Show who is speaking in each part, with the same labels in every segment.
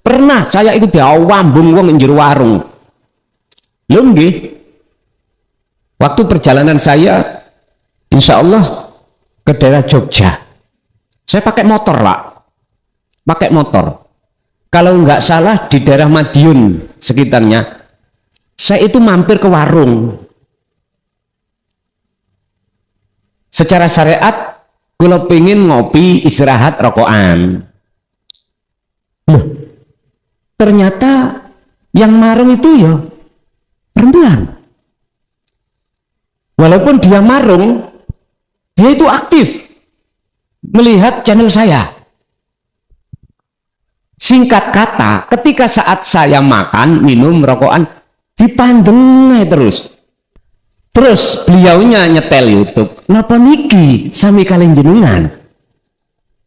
Speaker 1: Pernah saya itu diawambung wong njero warung. Lho nggih. Waktu perjalanan saya insya Allah ke daerah Jogja. Saya pakai motor, Pak. Pakai motor. Kalau nggak salah di daerah Madiun sekitarnya, saya itu mampir ke warung. Secara syariat, kalau pengen ngopi, istirahat, rokokan. Loh, ternyata yang marung itu ya perempuan. Walaupun dia marung, dia itu aktif melihat channel saya. Singkat kata, ketika saat saya makan, minum, rokokan, dipandengnya terus. Terus beliaunya nyetel YouTube. Napa niki sami kalian jenengan?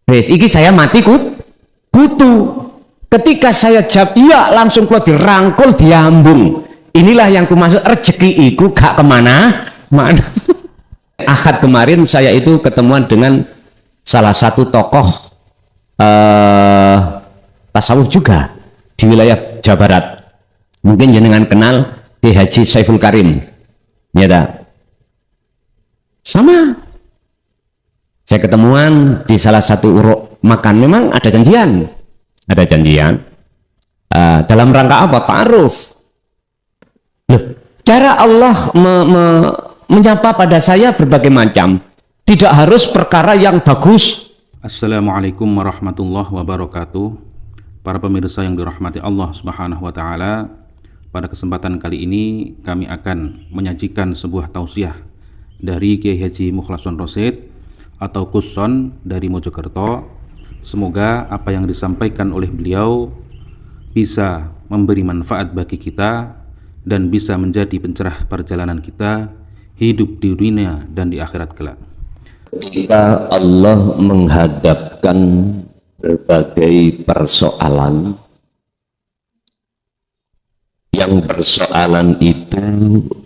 Speaker 1: Wes, iki saya mati kutu. Ketika saya jawab iya, langsung keluar dirangkul, diambung. Inilah yang kumaksud rezeki iku gak kemana mana. Ahad kemarin saya itu ketemuan dengan salah satu tokoh tasawuf juga di wilayah Jawa Barat. Mungkin jenengan kenal Ki Haji Saiful Karim. Ya dah. Sama. Saya ketemuan di salah satu uruk makan, memang ada janjian. Ada janjian. Dalam rangka apa? Ta'aruf. Loh, cara Allah menyapa pada saya berbagai macam. Tidak harus perkara yang bagus.
Speaker 2: Assalamualaikum warahmatullahi wabarakatuh. Para pemirsa yang dirahmati Allah Subhanahu wa taala, pada kesempatan kali ini kami akan menyajikan sebuah tausiah dari Kiai Haji Mukhlason Rosyid atau Kuson dari Mojokerto. Semoga apa yang disampaikan oleh beliau bisa memberi manfaat bagi kita dan bisa menjadi pencerah perjalanan kita hidup di dunia dan di akhirat kelak.
Speaker 1: Ketika Allah menghadapkan berbagai persoalan, yang persoalan itu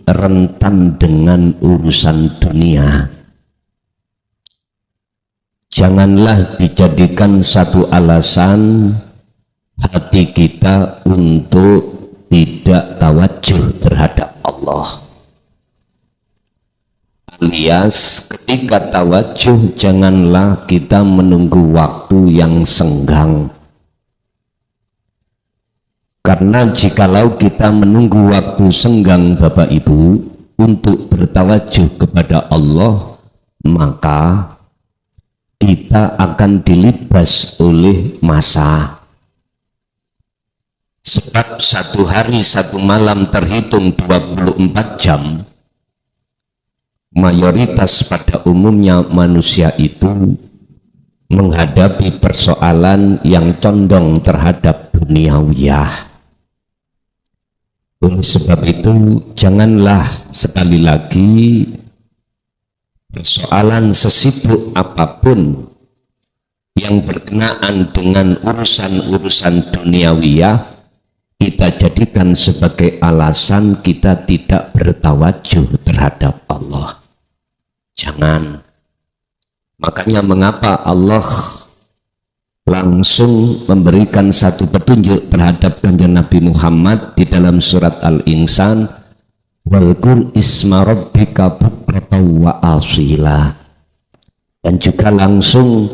Speaker 1: rentan dengan urusan dunia, janganlah dijadikan satu alasan hati kita untuk tidak tawajuh terhadap Allah. Alias ketika tawajuh, janganlah kita menunggu waktu yang senggang. Karena jikalau kita menunggu waktu senggang Bapak Ibu untuk bertawajuh kepada Allah, maka kita akan dilibas oleh masa. Sebab satu hari satu malam terhitung 24 jam. Mayoritas pada umumnya manusia itu menghadapi persoalan yang condong terhadap duniawiyah. Oleh sebab itu, janganlah sekali lagi persoalan sesibuk apapun yang berkenaan dengan urusan-urusan duniawiyah kita jadikan sebagai alasan kita tidak bertawajuh terhadap Allah. Jangan. Makanya mengapa Allah langsung memberikan satu petunjuk terhadap kanjeng Nabi Muhammad di dalam surat Al-Insan, walqur isma rabbika bukratan wa asila. Dan juga langsung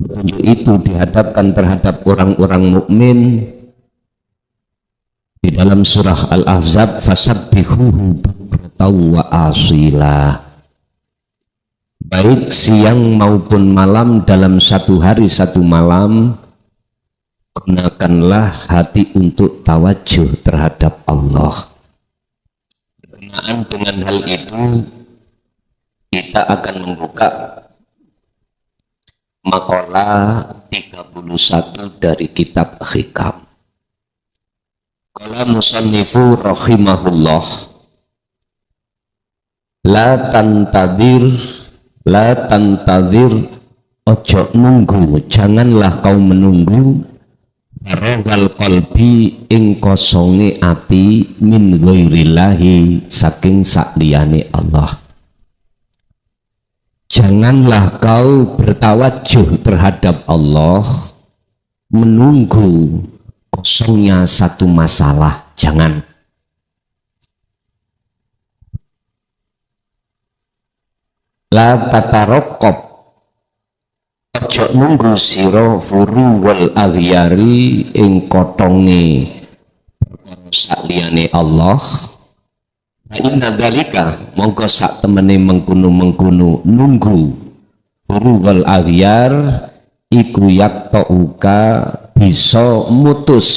Speaker 1: petunjuk itu dihadapkan terhadap orang-orang mukmin di dalam surah Al-Ahzab, fasabbihuhu bukratan wa asila. Baik siang maupun malam dalam satu hari satu malam, gunakanlah hati untuk tawajuh terhadap Allah. Berkenaan dengan hal itu, kita akan membuka makalah 31 dari kitab Hikam. Qala musannifu rahimahullah, la tantazir, ojo nunggu, janganlah kau menunggu faragal qalbi ing kosonge ati min ghairillahi, saking sakliyane Allah. Janganlah kau bertawajuh terhadap Allah menunggu kosongnya satu masalah. Jangan. La tatarokop, ojo nunggu siro furu wal aghyari ing kotonge sakliyane Allah. Inna dalika mongko sak temene mengkunu nunggu furu wal aghyar iku yaktauka bisa mutus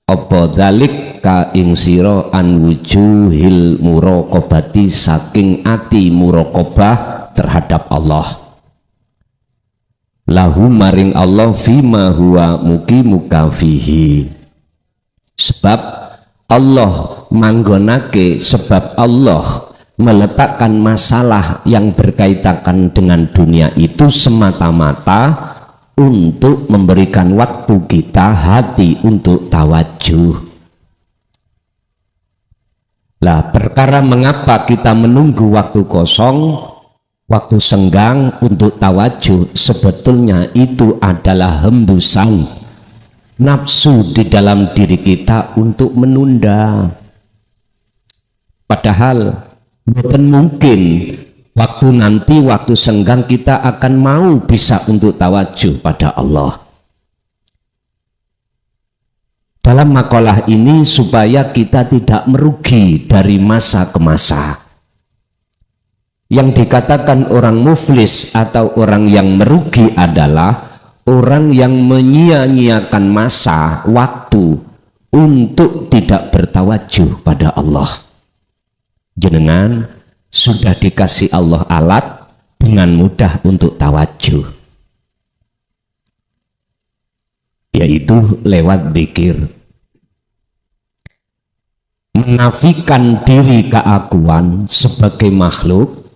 Speaker 1: apa dalik ka ing sira an wujuhil muraqabati saking ati muraqabah terhadap Allah. Lahu maring Allah fima huwa muqimuka fihi, sebab Allah manggonake, sebab Allah meletakkan masalah yang berkaitan dengan dunia itu semata-mata untuk memberikan waktu kita hati untuk tawajuh. Lah perkara mengapa kita menunggu waktu kosong, waktu senggang untuk tawajuh, sebetulnya itu adalah hembusan nafsu di dalam diri kita untuk menunda. Padahal bukan mungkin waktu nanti, waktu senggang kita akan mau bisa untuk tawajuh pada Allah. Dalam makalah ini supaya kita tidak merugi dari masa ke masa. Yang dikatakan orang muflis atau orang yang merugi adalah orang yang menyia-nyiakan masa waktu untuk tidak bertawajuh pada Allah. Jenengan sudah dikasih Allah alat dengan mudah untuk tawajuh, yaitu lewat zikir. Menafikan diri keakuan sebagai makhluk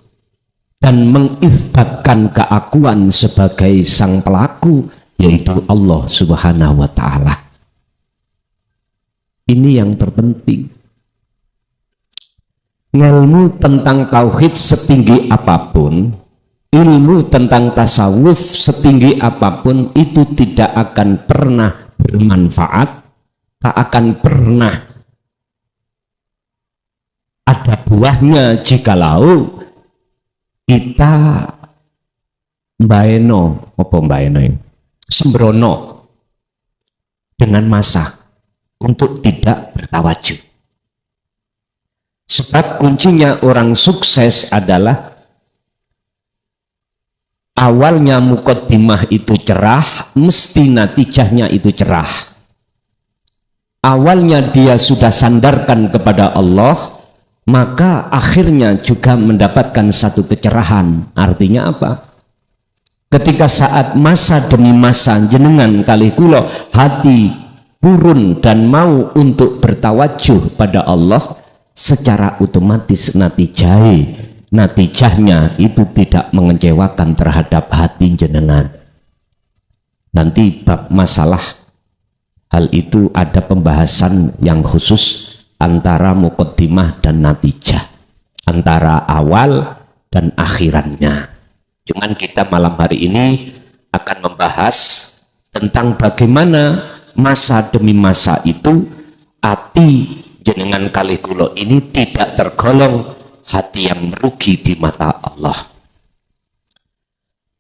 Speaker 1: dan mengisbatkan keakuan sebagai sang pelaku, yaitu Allah Subhanahu wa Ta'ala. Ini yang terpenting. Ilmu tentang tauhid setinggi apapun, ilmu tentang tasawuf setinggi apapun, itu tidak akan pernah bermanfaat, tak akan pernah ada buahnya jikalau kita sembrono dengan masa untuk tidak bertawajuh. Sebab kuncinya orang sukses adalah awalnya muqaddimah itu cerah, mesti natijahnya itu cerah. Awalnya dia sudah sandarkan kepada Allah, maka akhirnya juga mendapatkan satu kecerahan. Artinya apa? Ketika saat masa demi masa jenengan kali kula hati purun dan mau untuk bertawajuh pada Allah, secara otomatis natijahnya itu tidak mengecewakan terhadap hati jenengan. Nanti bab masalah hal itu ada pembahasan yang khusus antara muqaddimah dan natijah, antara awal dan akhirannya. Cuman kita malam hari ini akan membahas tentang bagaimana masa demi masa itu hati jenengan kalih kula ini tidak tergolong hati yang merugi di mata Allah.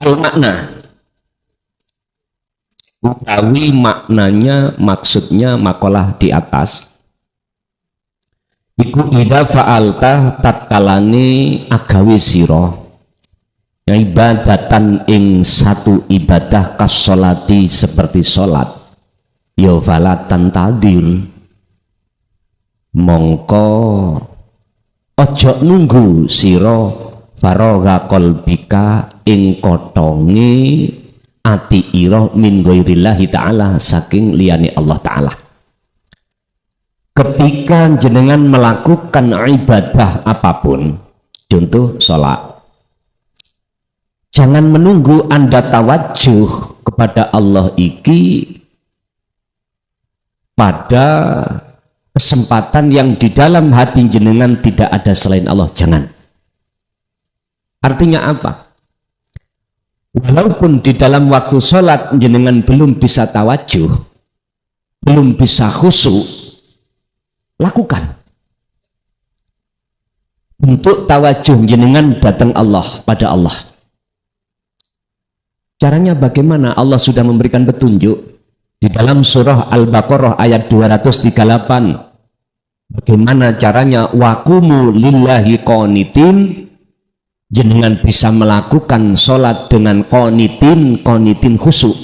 Speaker 1: Al-makna utawi maknanya, maksudnya makalah di atas iku idza fa'alta tatkalane agawe sira ibadatan ing satu ibadah kasolati seperti solat, ya falatan tadir, mongko ojo nunggu sira faragha qalbika ing kotonge ati ira min ghairillahi ta'ala, saking liyane Allah ta'ala. Ketika jenengan melakukan ibadah apapun, contoh sholat, jangan menunggu Anda tawajuh kepada Allah iki pada kesempatan yang di dalam hati jenengan tidak ada selain Allah. Jangan. Artinya apa? walaupun di dalam waktu sholat jenengan belum bisa tawajuh, belum bisa khusyuk, lakukan. Untuk tawajuh jenengan datang Allah pada Allah. Caranya bagaimana? Allah sudah memberikan petunjuk di dalam surah Al-Baqarah ayat 238. Bagaimana caranya? Waqumu lillahi qanitin. Jenengan bisa melakukan sholat dengan qanitin khusyuk.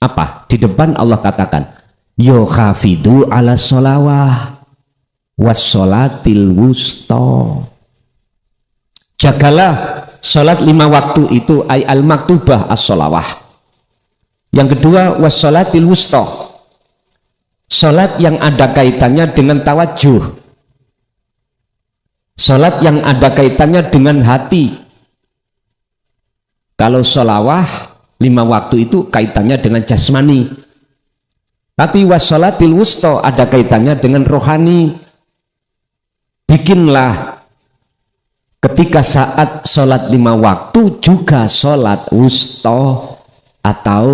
Speaker 1: Apa? Di depan Allah katakan, yo khafidu ala sholawah wassolatil wusta. Jagalah sholat 5 waktu itu ay al-maktubah as-sholawah. Yang kedua wassolatil wusta, sholat yang ada kaitannya dengan tawajuh, sholat yang ada kaitannya dengan hati. Kalau sholawah 5 waktu itu kaitannya dengan jasmani, tapi wassolatil wusta ada kaitannya dengan rohani. Bikinlah ketika saat sholat 5 waktu juga sholat wusta, atau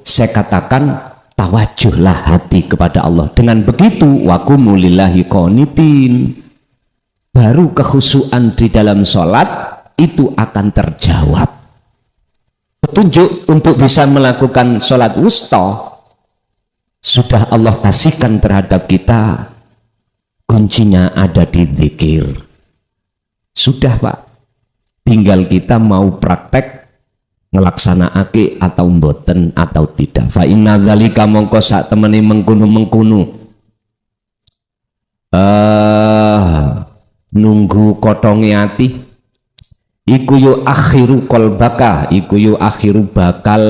Speaker 1: saya katakan tawajuhlah hati kepada Allah. Dengan begitu waqumu lillahi qanitin, baru kekhusyuan di dalam sholat itu akan terjawab. Petunjuk untuk bisa melakukan sholat wusta sudah Allah kasihkan terhadap kita. Kuncinya ada di zikir. Sudah Pak, tinggal kita mau praktek ngelaksanakake atau mboten atau tidak. Fa inna dzalika mongko sak temene mengkono nunggu kotonge ati iku yu akhiru qalbaka, iku yu akhiru bakal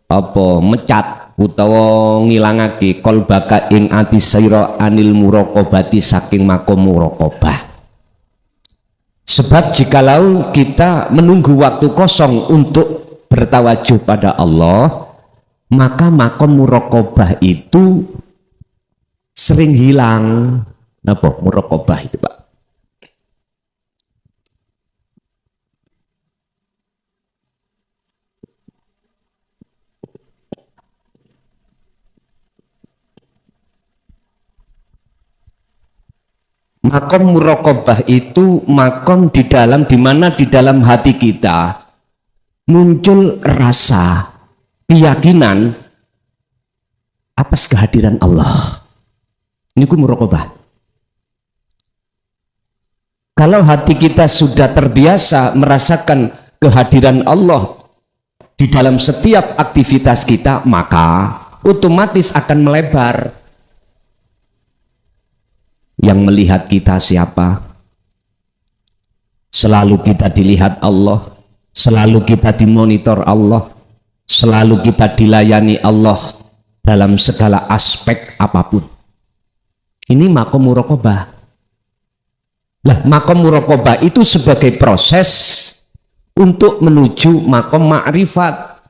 Speaker 1: apa mecat utawa ngilangake qalbaka ing ati sira anil muraqabati saking makom muraqabah. Sebab jikalau kita menunggu waktu kosong untuk bertawajuh pada Allah, maka makom muraqabah itu sering hilang. Napa muraqabah itu Pak? Makom muraqabah itu makom di mana di dalam hati kita muncul rasa keyakinan atas kehadiran Allah. Ini ku muraqabah. Kalau hati kita sudah terbiasa merasakan kehadiran Allah di dalam setiap aktivitas kita, maka otomatis akan melebar. Yang melihat kita siapa? Selalu kita dilihat Allah, selalu kita dimonitor Allah, selalu kita dilayani Allah dalam segala aspek apapun. Ini makom muraqabah. Lah, makom muraqabah itu sebagai proses untuk menuju makom ma'rifat.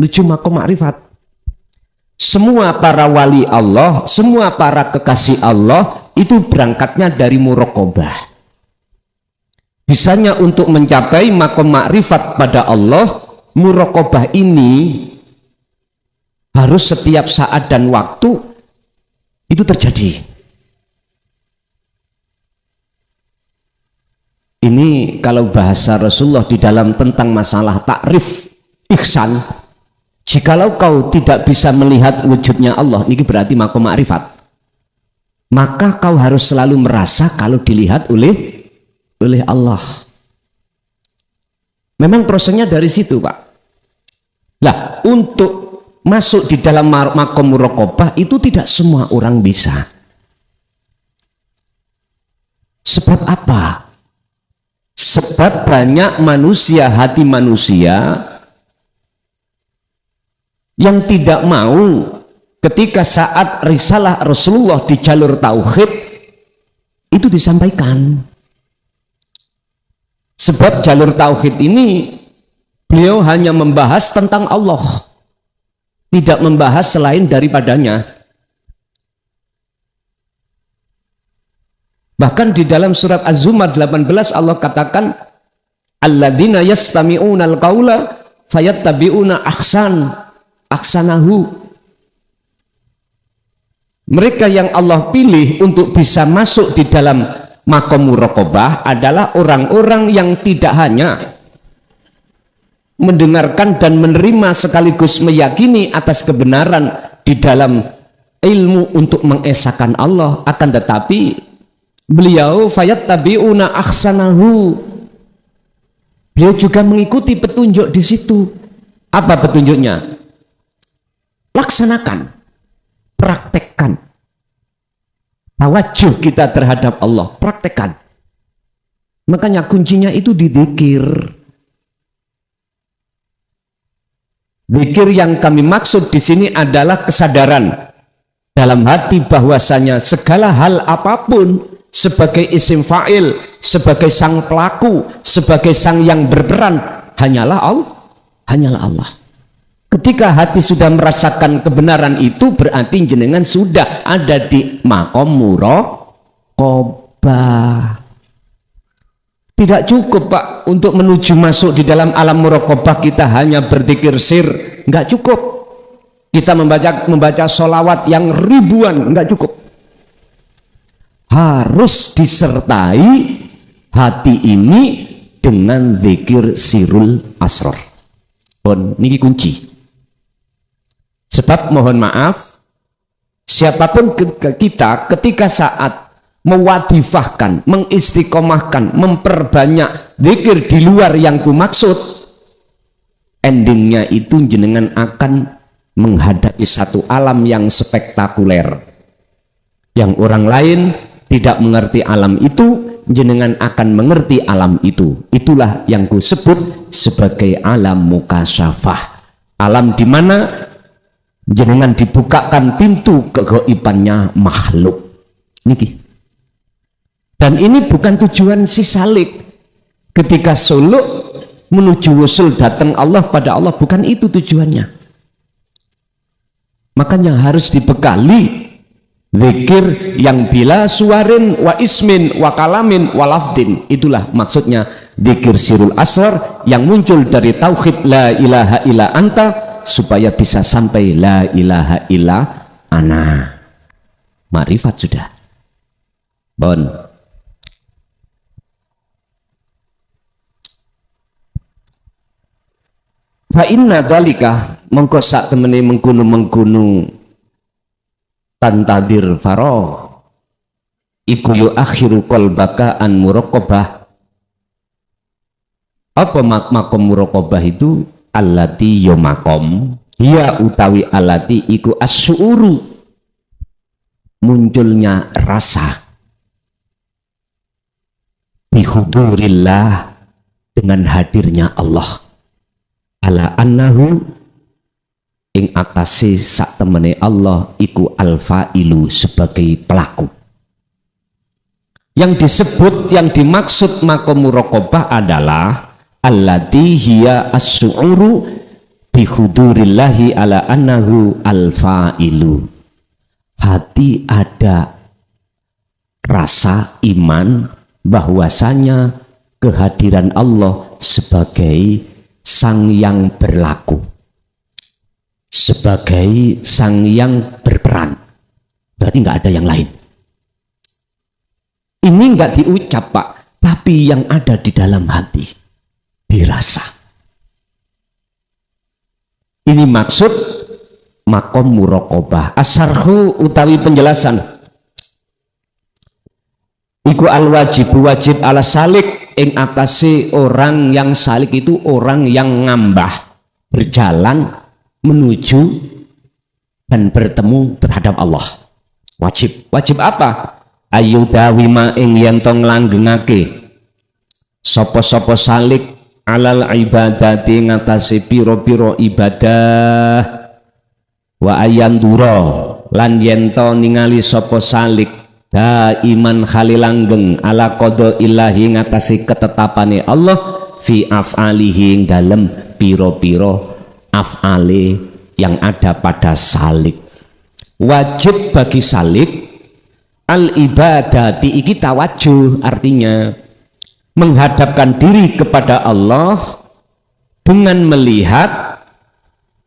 Speaker 1: Menuju makom ma'rifat. Semua para wali Allah, semua para kekasih Allah itu berangkatnya dari muraqabah. Bisanya untuk mencapai makom ma'rifat pada Allah, muraqabah ini harus setiap saat dan waktu itu terjadi. Ini kalau bahasa Rasulullah di dalam tentang masalah takrif ihsan, jikalau kau tidak bisa melihat wujudnya Allah, ini berarti makom ma'rifat, maka kau harus selalu merasa kalau dilihat oleh Allah. Memang prosesnya dari situ Pak. Lah, untuk masuk di dalam makom muraqabah itu tidak semua orang bisa. Sebab apa? Sebab banyak manusia, hati manusia yang tidak mau ketika saat risalah Rasulullah di jalur tauhid itu disampaikan. Sebab jalur tauhid ini beliau hanya membahas tentang Allah, tidak membahas selain daripadanya. Bahkan di dalam surat Az-Zumar 18 Allah katakan alladzina yastami'una al-qaula fayattabi'una ahsanahu. Mereka yang Allah pilih untuk bisa masuk di dalam maqam muraqabah adalah orang-orang yang tidak hanya mendengarkan dan menerima sekaligus meyakini atas kebenaran di dalam ilmu untuk mengesahkan Allah, akan tetapi beliau fayattabi'una ahsanahu, beliau juga mengikuti petunjuk di situ. Apa petunjuknya? Laksanakan, praktekkan. Tawajuh kita terhadap Allah, praktekkan. Makanya kuncinya itu di dzikir. Dzikir yang kami maksud di sini adalah kesadaran dalam hati bahwasanya segala hal apapun sebagai isim fa'il, sebagai sang pelaku, sebagai sang yang berperan hanyalah Allah. Ketika hati sudah merasakan kebenaran itu, berarti jenengan sudah ada di maqam muraqabah. Tidak cukup Pak untuk menuju masuk di dalam alam muraqabah kita hanya berzikir sir, nggak cukup. Kita membaca sholawat yang ribuan, nggak cukup. Harus disertai hati ini dengan zikir sirul asrar. Niki kunci. Sebab mohon maaf, siapapun kita ketika saat mewadifahkan, mengistiqomahkan, memperbanyak zikir di luar yang kumaksud, endingnya itu jenengan akan menghadapi satu alam yang spektakuler, yang orang lain tidak mengerti alam itu, jenengan akan mengerti alam itu. Itulah yang kusebut sebagai alam mukasyafah, alam di mana jenengan dibukakan pintu kegaibannya makhluk niki. Dan ini bukan tujuan si salik ketika suluk menuju usul datang Allah pada Allah, bukan itu tujuannya. Makanya harus dibekali zikir yang bila suarin wa ismin wa kalamin wa lafdin. Itulah maksudnya zikir sirul asrar yang muncul dari tauhid la ilaha illa anta, supaya bisa sampai la ilaha illa ana. Makrifat sudah. Bon. Fa inna dzalika mongko sak temene mengkono tantadir faragh iku yu akhiru qalbaka an muraqabah. Apa makom muraqabah itu? Allati yomakom hiya utawi alati iku asyuru, munculnya rasa bihudurillah, dengan hadirnya Allah, ala annahu ing atase sak temene Allah iku alfailu, sebagai pelaku. Yang disebut, yang dimaksud makom muraqabah adalah allati hiya as-su'uru bi hudurillahi ala annahu al-fa'ilu. Hati ada rasa iman bahwasanya kehadiran Allah sebagai sang yang berlaku, sebagai sang yang berperan. Berarti nggak ada yang lain. Ini nggak diucap Pak, tapi yang ada di dalam hati, dirasa. Ini maksud makom muraqabah. Asarhu utawi penjelasan iku al wajib, wajib ala salik ing atase orang yang salik itu orang yang ngambah, berjalan menuju dan bertemu terhadap Allah. Wajib. Wajib apa? Ayu dawima ing yen to nglanggengake sapa-sapa salik alal ibadati ngatasi piro-piro ibadah, wa ayandura lan yento ningali sopo salik daiman khalilanggeng ala qada ilahi ngatasi ketetapane Allah fi af'alihi dalem piro-piro af'ale yang ada pada salik. Wajib bagi salik al ibadati iki tawajuh, artinya menghadapkan diri kepada Allah dengan melihat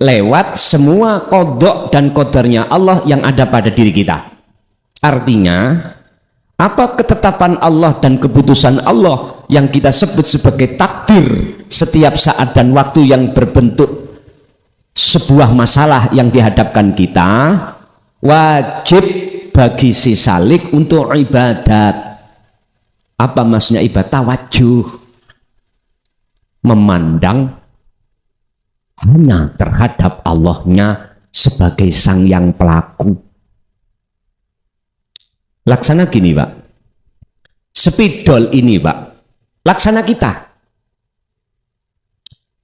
Speaker 1: lewat semua qada dan qadarnya Allah yang ada pada diri kita. Artinya, apa ketetapan Allah dan keputusan Allah yang kita sebut sebagai takdir setiap saat dan waktu yang berbentuk sebuah masalah yang dihadapkan kita, wajib bagi si salik untuk ibadat. Apa maksudnya ibadat? Tawajuh, memandang hanya terhadap Allahnya sebagai sang yang pelaku. Laksana gini Pak, spidol ini Pak, laksana kita.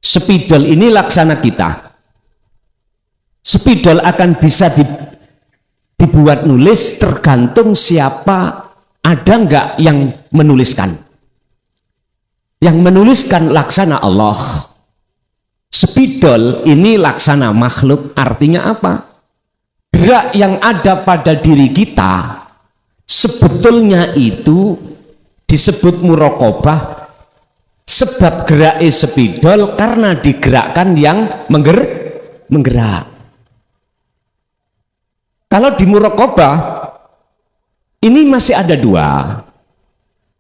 Speaker 1: Spidol ini laksana kita. Spidol akan bisa dibuat nulis tergantung siapa, ada nggak yang menuliskan. Yang menuliskan laksana Allah. Spidol ini laksana makhluk, artinya apa? Gerak yang ada pada diri kita sebetulnya itu disebut muraqabah, sebab gerak spidol karena digerakkan yang menggerak. Kalau di muraqabah ini masih ada dua,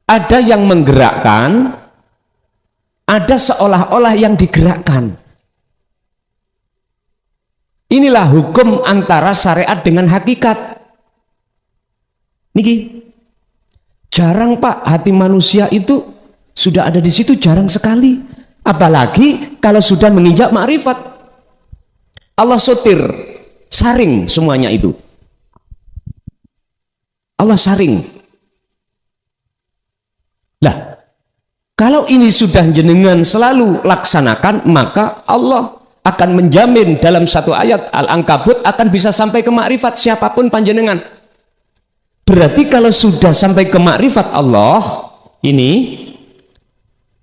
Speaker 1: ada yang menggerakkan, ada seolah-olah yang digerakkan. Inilah hukum antara syariat dengan hakikat. Niki jarang Pak, hati manusia itu sudah ada di situ jarang sekali, apalagi kalau sudah menginjak makrifat. Allah sotir, saring semuanya itu. Allah saring. Lah, kalau ini sudah jenengan selalu laksanakan, maka Allah akan menjamin dalam satu ayat Al-Ankabut akan bisa sampai ke makrifat siapapun panjenengan. Berarti kalau sudah sampai ke makrifat Allah ini,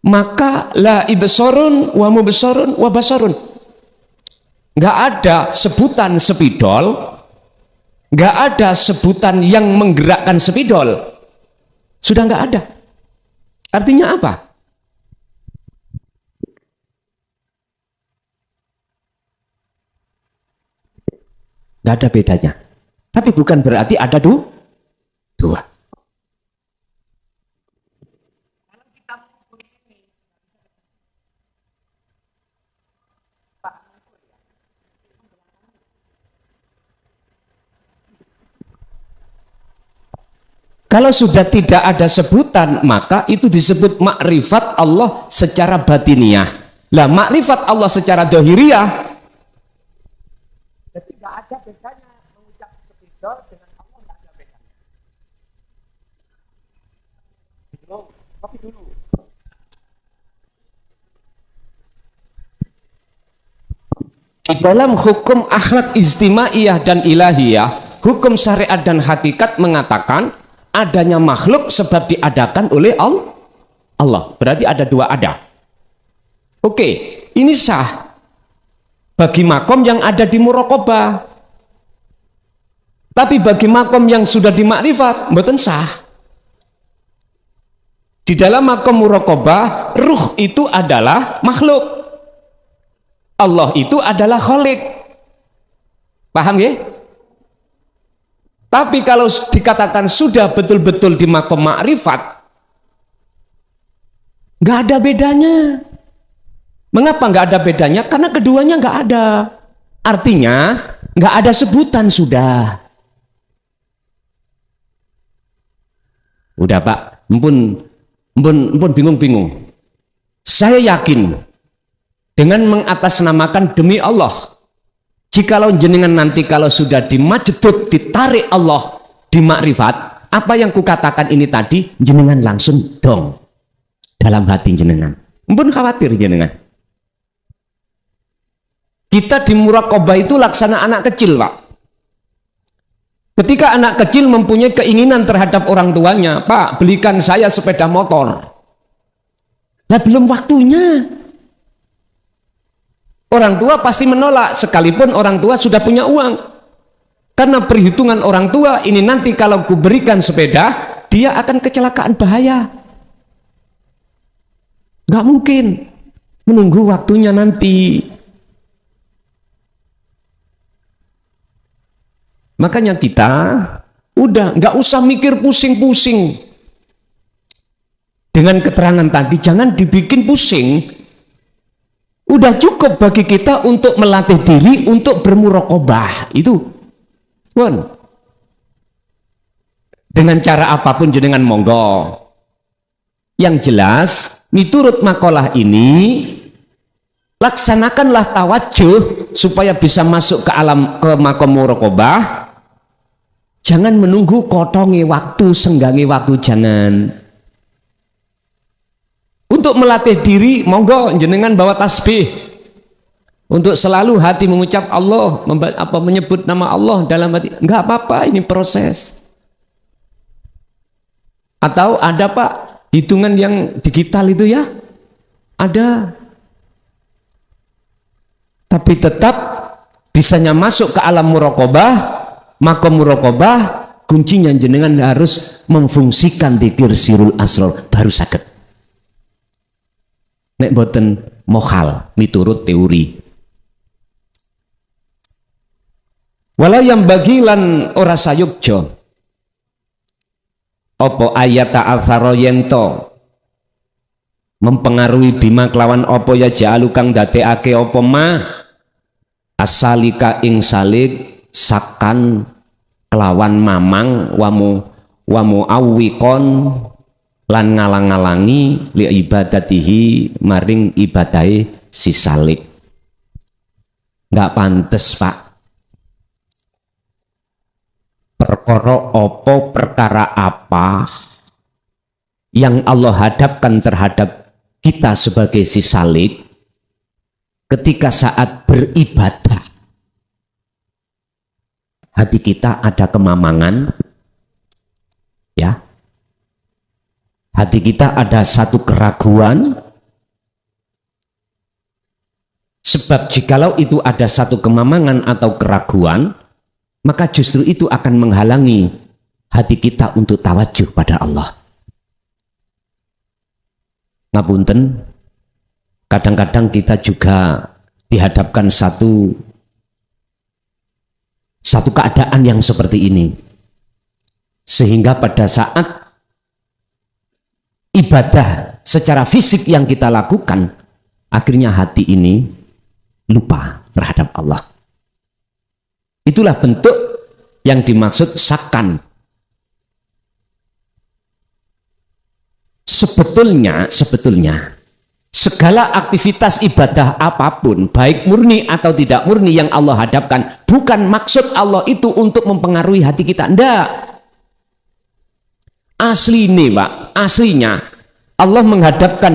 Speaker 1: maka la ibsarun wa mubsarun wa basarun. Nggak ada sebutan spidol, nggak ada sebutan yang menggerakkan spidol, sudah nggak ada. Artinya apa? Nggak ada bedanya. Tapi bukan berarti ada dua. Kalau sudah tidak ada sebutan, maka itu disebut makrifat Allah secara batiniah. Lah makrifat Allah secara dohiriyah, jadi tidak ada bedanya mengucap spidol dengan Allah, tidak ada bedanya. Tapi dulu. Dalam hukum akhlak istimaiyah dan ilahiyah, hukum syariat dan hakikat mengatakan adanya makhluk sebab diadakan oleh Allah. Berarti ada dua ada. Oke, ini sah bagi makom yang ada di muraqabah. Tapi bagi makom yang sudah di makrifat, mboten sah. Di dalam makom muraqabah, ruh itu adalah makhluk. Allah itu adalah khalik. Paham ya? Tapi kalau dikatakan sudah betul-betul di makom makrifat, nggak ada bedanya. Mengapa nggak ada bedanya? Karena keduanya nggak ada. Artinya nggak ada sebutan sudah. Udah Pak, mpun bingung-bingung. Saya yakin dengan mengatasnamakan demi Allah. Jikalau jenengan nanti kalau sudah dimajdud, ditarik Allah di makrifat, apa yang kukatakan ini tadi, jenengan langsung dong dalam hati jenengan. Mpun khawatir jenengan. Kita di muraqabah itu laksana anak kecil Pak. Ketika anak kecil mempunyai keinginan terhadap orang tuanya, Pak belikan saya sepeda motor. Nah belum waktunya. Orang tua pasti menolak, sekalipun orang tua sudah punya uang. Karena perhitungan orang tua, ini nanti kalau kuberikan sepeda, dia akan kecelakaan bahaya. Nggak mungkin. Menunggu waktunya nanti. Makanya kita udah nggak usah mikir pusing-pusing dengan keterangan tadi, jangan dibikin pusing. Udah cukup bagi kita untuk melatih diri untuk bermuraqabah itu, pun dengan cara apapun jenengan monggo. Yang jelas, miturut makalah ini, laksanakanlah tawajuh supaya bisa masuk ke alam ke makom muraqabah. Jangan menunggu kotongi waktu, senggangi waktu, jangan. Untuk melatih diri, monggo jenengan bawa tasbih. Untuk selalu hati mengucap Allah, menyebut nama Allah dalam hati. Enggak apa-apa, ini proses. Atau ada Pak, hitungan yang digital itu ya? Ada. Tapi tetap bisanya masuk ke alam muraqabah. Maka muraqabah kuncinya jenengan harus memfungsikan dzikir sirul asrar baru saged. Nek boten mohal miturut teori. Wala yang bagilan ora sayukjo. Opo ayat ta'atharo yento mempengaruhi bima kelawan opo ya ja'alu kang dadekake opo ma asalika ing salik sakan kelawan mamang wamu awikon lan ngalang-ngalangi li ibadatihi maring ibadahe si salik. Nggak pantes Pak, perkara apa yang Allah hadapkan terhadap kita sebagai si salik ketika saat beribadah hati kita ada kemamangan, ya, hati kita ada satu keraguan. Sebab jikalau itu ada satu kemamangan atau keraguan, maka justru itu akan menghalangi hati kita untuk tawajuh pada Allah. Ngapunten, kadang-kadang kita juga dihadapkan satu keadaan yang seperti ini, sehingga pada saat ibadah secara fisik yang kita lakukan, akhirnya hati ini lupa terhadap Allah. Itulah bentuk yang dimaksud sakan. Sebetulnya segala aktivitas ibadah apapun, baik murni atau tidak murni yang Allah hadapkan, bukan maksud Allah itu untuk mempengaruhi hati kita. Enggak. Aslinya Allah menghadapkan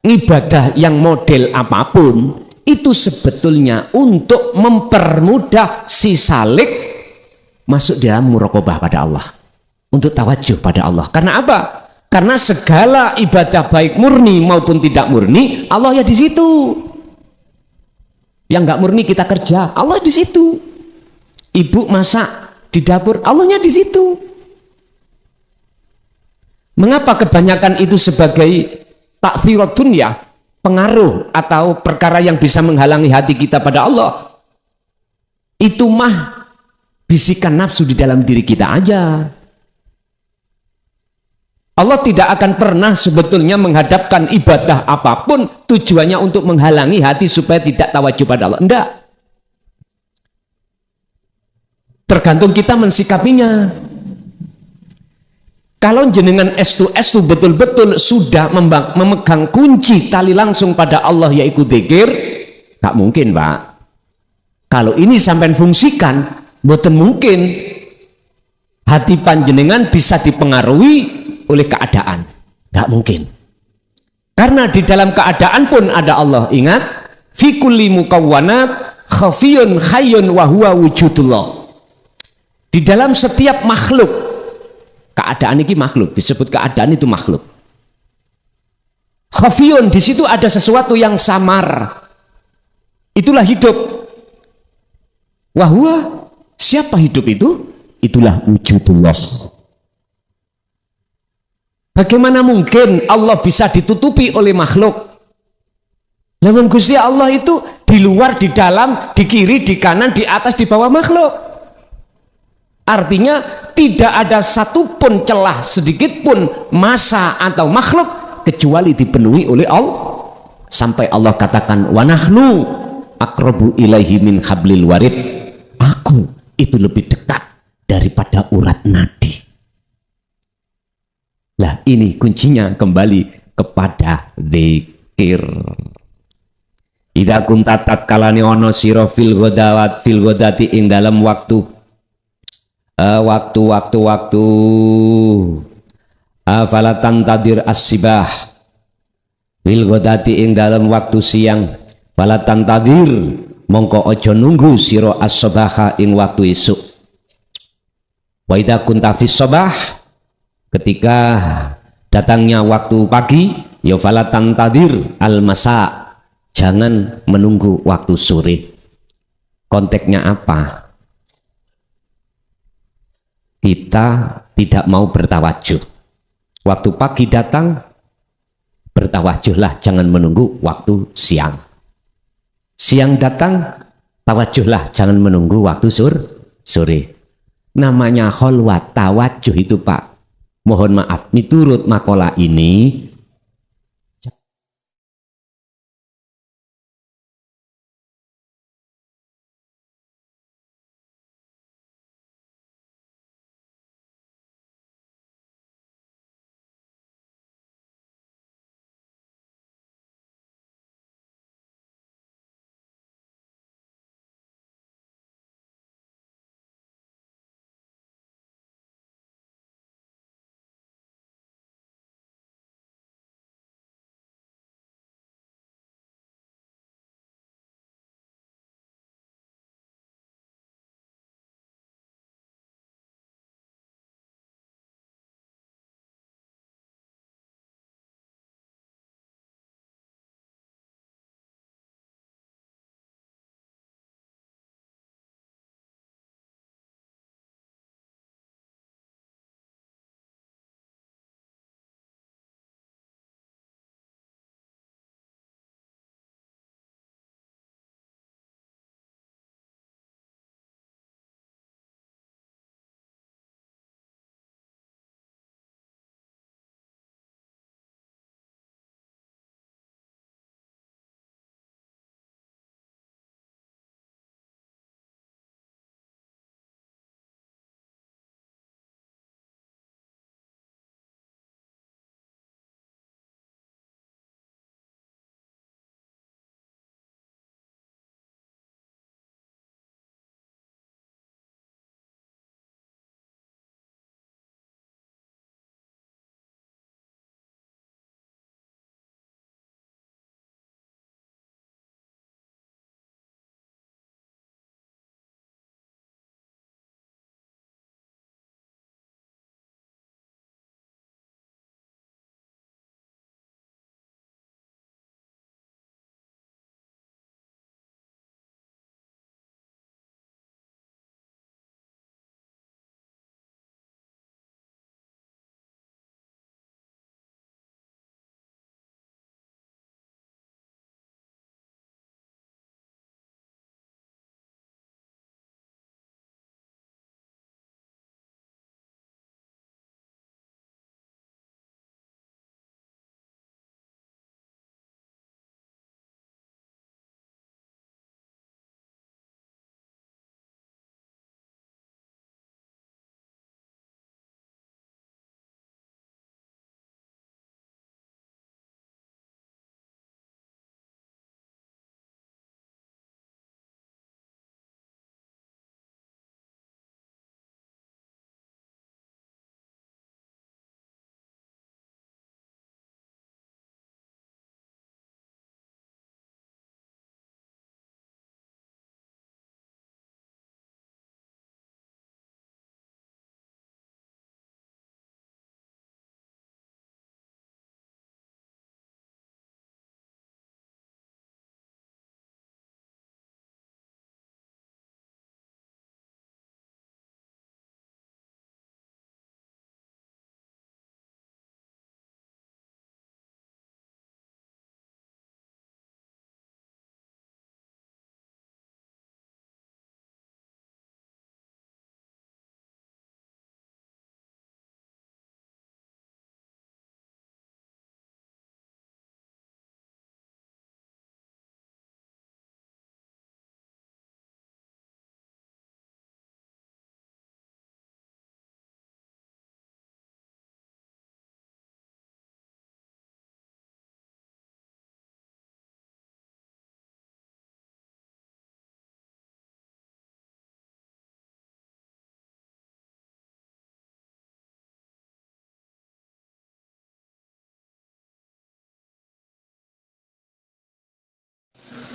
Speaker 1: ibadah yang model apapun, itu sebetulnya untuk mempermudah si salik masuk dalam muraqabah pada Allah, untuk tawajuh pada Allah. Karena apa? Karena segala ibadah baik murni maupun tidak murni, Allah ya di situ. Yang nggak murni kita kerja, Allah di situ. Ibu masak di dapur, Allahnya di situ. Mengapa kebanyakan itu sebagai ta'thirat dunya, pengaruh atau perkara yang bisa menghalangi hati kita pada Allah? Itu mah bisikan nafsu di dalam diri kita aja. Allah tidak akan pernah sebetulnya menghadapkan ibadah apapun tujuannya untuk menghalangi hati supaya tidak tawajuh pada Allah. Enggak. Tergantung kita mensikapinya. Kalau jenengan estu betul-betul sudah memegang kunci tali langsung pada Allah yaitu dzikir, tak mungkin Pak. Kalau ini sampai fungsikan, boten mungkin hati panjenengan bisa dipengaruhi oleh keadaan. Nggak mungkin. Karena di dalam keadaan pun ada Allah. Ingat, fi kulli mukawwanat khafiyun hayyun wa huwa wujudullah. Di dalam setiap makhluk, keadaan ini makhluk, disebut keadaan itu makhluk. Khafiyun, di situ ada sesuatu yang samar. Itulah hidup. Wa huwa, siapa hidup itu? Itulah wujudullah. Bagaimana mungkin Allah bisa ditutupi oleh makhluk? Namun Gusti Allah itu di luar, di dalam, di kiri, di kanan, di atas, di bawah makhluk. Artinya tidak ada satupun celah sedikit pun masa atau makhluk kecuali dipenuhi oleh Allah. Sampai Allah katakan, wa nahnu aqrabu ilaihi min hablil warid. Aku itu lebih dekat daripada urat nadi. Lah ini kuncinya kembali kepada zikir. Idza kunta tatkalane ana sira fil ghadati ing dalam waktu falatan tadir as-sibah fil ghadati ing dalam waktu siang, falatan tadir mongko aja nunggu sira as-sabaha ing waktu esuk. Wa idza kunta fis sabah, ketika datangnya waktu pagi, ya falatan tadir al-masa, jangan menunggu waktu sore. Konteksnya apa? Kita tidak mau bertawajuh. Waktu pagi datang, bertawajuhlah, jangan menunggu waktu siang. Siang datang, tawajuhlah, jangan menunggu waktu sore. Namanya kholwat, tawajuh itu Pak. Mohon maaf, miturut makalah ini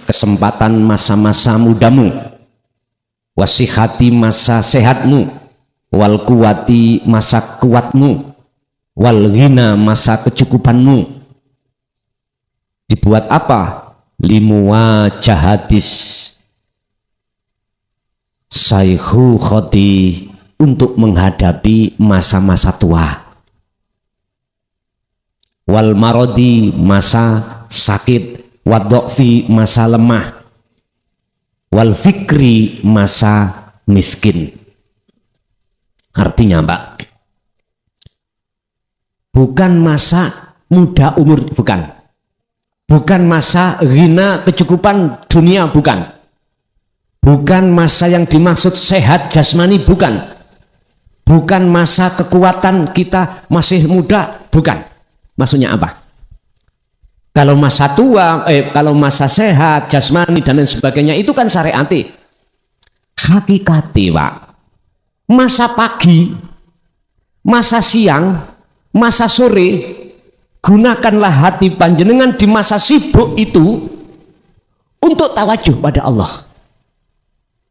Speaker 1: kesempatan masa-masa mudamu, wasihati masa sehatmu, wal kuwati masa kuatmu, wal ghina masa kecukupanmu. Dibuat apa? Limuwajahatis sayhu khoti, untuk menghadapi masa-masa tua, wal marodi masa sakit, wadokfi masa lemah, wal fikri masa miskin. Artinya Pak, bukan masa muda umur, bukan masa ghina kecukupan dunia, bukan masa yang dimaksud sehat jasmani, bukan masa kekuatan kita masih muda, bukan. Maksudnya apa? Kalau masa tua, kalau masa sehat jasmani dan lain sebagainya itu kan syariati. Hakikati Pak, masa pagi, masa siang, masa sore, gunakanlah hati panjenengan di masa sibuk itu untuk tawajuh pada Allah,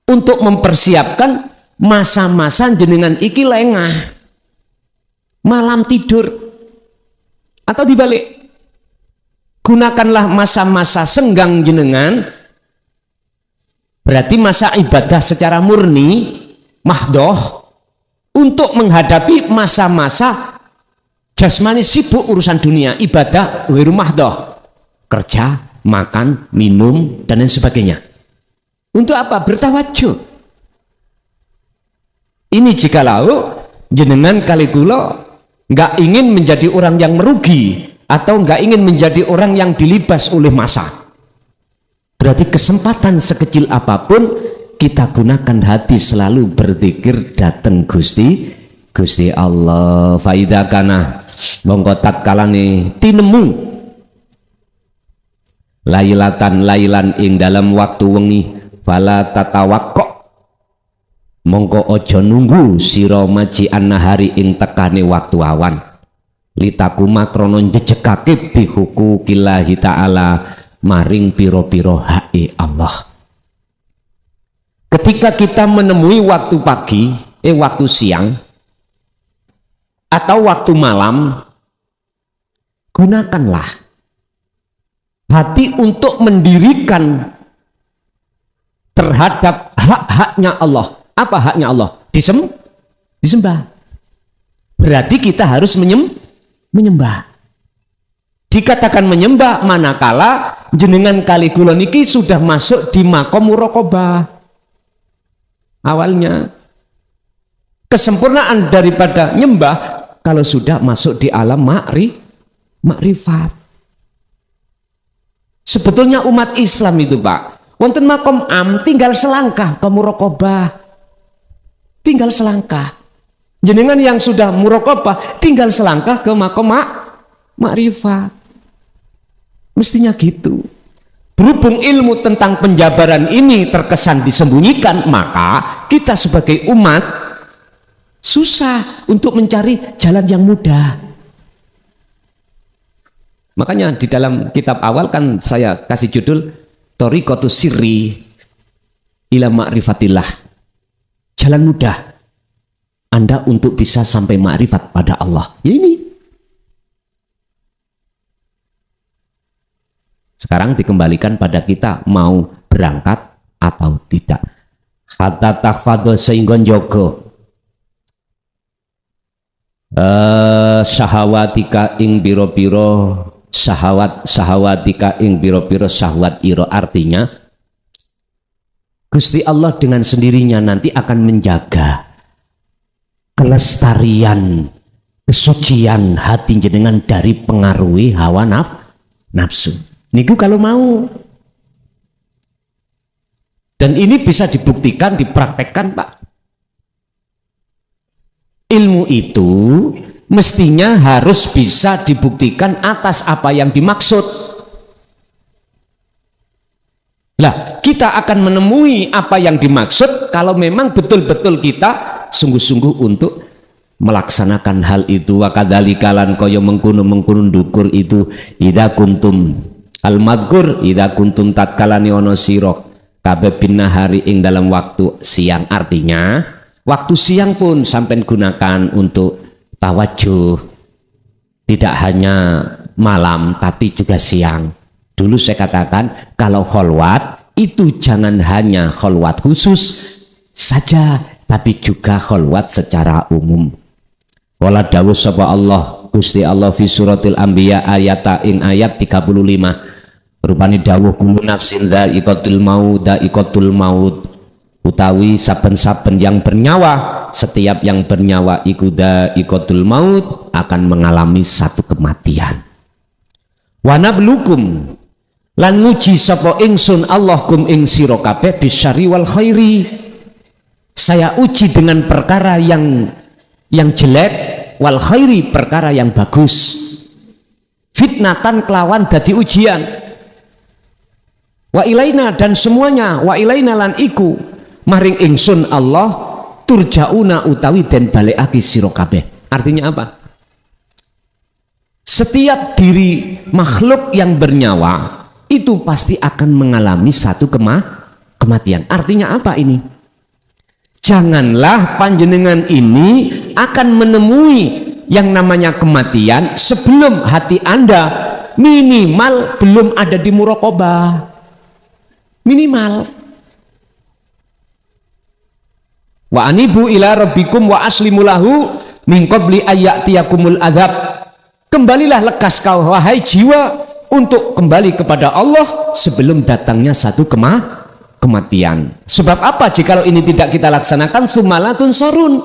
Speaker 1: untuk mempersiapkan masa-masa jenengan iki lengah, malam tidur, atau dibalik, gunakanlah masa-masa senggang jenengan, berarti masa ibadah secara murni mahdoh, untuk menghadapi masa-masa jasmani sibuk urusan dunia, ibadah ghairu mahdoh, kerja, makan, minum dan lain sebagainya. Untuk apa? Bertawajuh. Ini jikalau jenengan kali kula nggak ingin menjadi orang yang merugi atau nggak ingin menjadi orang yang dilibas oleh masa, berarti kesempatan sekecil apapun kita gunakan hati selalu berzikir datang Gusti Allah. Faida kana mongko tatkalane tinemu lailan ing dalam waktu wengi, fala tatawakkok mongko ojo nunggu sira maji annahari ing tekane waktu awan, litakuma krono jejekake bihuku killahi ta'ala maring piro-piro hae Allah. Ketika kita menemui waktu pagi, waktu siang atau waktu malam, gunakanlah hati untuk mendirikan terhadap hak-haknya Allah. Apa haknya Allah? Disembah. Berarti kita harus menyembah. Dikatakan menyembah manakala jenengan kali kula niki sudah masuk di makom muraqabah. Awalnya kesempurnaan daripada nyembah kalau sudah masuk di alam makrifat. Sebetulnya umat Islam itu Pak, wonten makom am tinggal selangkah ke muraqabah. Tinggal selangkah. Jenengan yang sudah muraqabah tinggal selangkah ke makom makrifat. Mestinya gitu. Berhubung ilmu tentang penjabaran ini terkesan disembunyikan, maka kita sebagai umat susah untuk mencari jalan yang mudah. Makanya di dalam kitab awal kan saya kasih judul Thariqatus Sirri ila Ma'rifatillah. Jalan mudah Anda untuk bisa sampai makrifat pada Allah. Ini. Sekarang dikembalikan pada kita mau berangkat atau tidak. Hatta tahfadhu sehingga njogo sahawatika ing biro-biro sahawatika ing biro-biro syahwat iro. Artinya Gusti Allah dengan sendirinya nanti akan menjaga kelestarian, kesucian hati jenengan dari pengaruhi hawa nafsu. Niku kalau mau. Dan ini bisa dibuktikan, dipraktekkan Pak. Ilmu itu mestinya harus bisa dibuktikan atas apa yang dimaksud. Lah, kita akan menemui apa yang dimaksud kalau memang betul-betul kita sungguh-sungguh untuk melaksanakan hal itu. Wa kadzalika lan kaya mengkono dukur itu idza kuntum al madhkur idza kuntum tatkalani ono sira kabeh bin nahari ing dalam waktu siang. Artinya waktu siang pun sampai gunakan untuk tawajuh, tidak hanya malam tapi juga siang. Dulu saya katakan kalau kholwat itu jangan hanya kholwat khusus saja tapi juga kholwat secara umum. Wala dawuh sapa Allah Gusti Allah fi suratil anbiya ayat ing ayat 35 rupane dawuh kullu nafsin dha'iqatul maut utawi saben-saben yang bernyawa, setiap yang bernyawa iku dha'iqatul maut akan mengalami satu kematian. Wa nablukum lan nguji sapa ingsun Allah kum ing sira kabeh bisyarri wal khairi, saya uji dengan perkara yang jelek, wal khairi perkara yang bagus, fitnatan kelawan dadi ujian. Wa ilaina dan semuanya, wa ilaina lan iku maring ingsun Allah turjauna utawi den balekake sira kabeh. Artinya apa? Setiap diri makhluk yang bernyawa itu pasti akan mengalami satu kematian. Artinya apa ini? Janganlah panjenengan ini akan menemui yang namanya kematian sebelum hati Anda minimal belum ada di muraqabah. Minimal. Wa anibu ila rabbikum wa aslimu lahu min qabli ayyatiyakumul adzab. Kembalilah lekas kau wahai jiwa untuk kembali kepada Allah sebelum datangnya satu kematian. Sebab apa jikalau ini tidak kita laksanakan sumalatun sorun,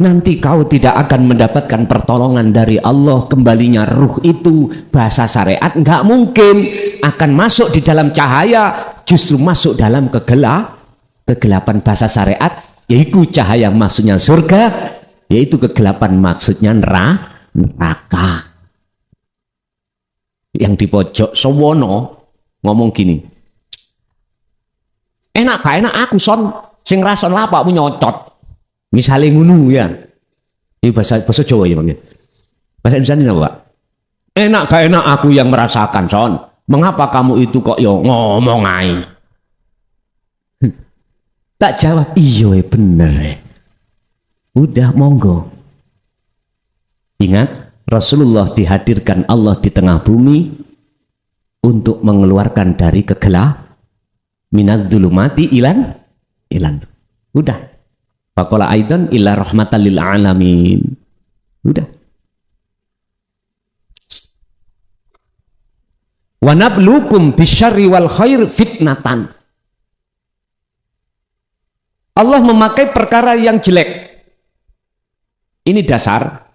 Speaker 1: nanti kau tidak akan mendapatkan pertolongan dari Allah. Kembalinya ruh itu bahasa syariat nggak mungkin akan masuk di dalam cahaya, justru masuk dalam kegelapan. Bahasa syariat yaitu cahaya maksudnya surga, yaitu kegelapan maksudnya neraka. Yang di pojok Sowono ngomong gini, enak gak enak aku son sing rason lapakmu nyocot, misalnya ngunu ya. Ini bahasa Jawa ya bang ya. Bahasa Indonesia ini apa Pak? Enak gak enak aku yang merasakan son, mengapa kamu itu kok yo ngomong aja. Tak jawab, iya bener. Udah monggo. Ingat, Rasulullah dihadirkan Allah di tengah bumi untuk mengeluarkan dari kegelapan, minadz-dzulumati ilan. Udah. Faqala aidan illa rahmatan lil alamin. Udah. Wa nabluukum bisyarri wal khair fitnatan. Allah memakai perkara yang jelek. Ini dasar.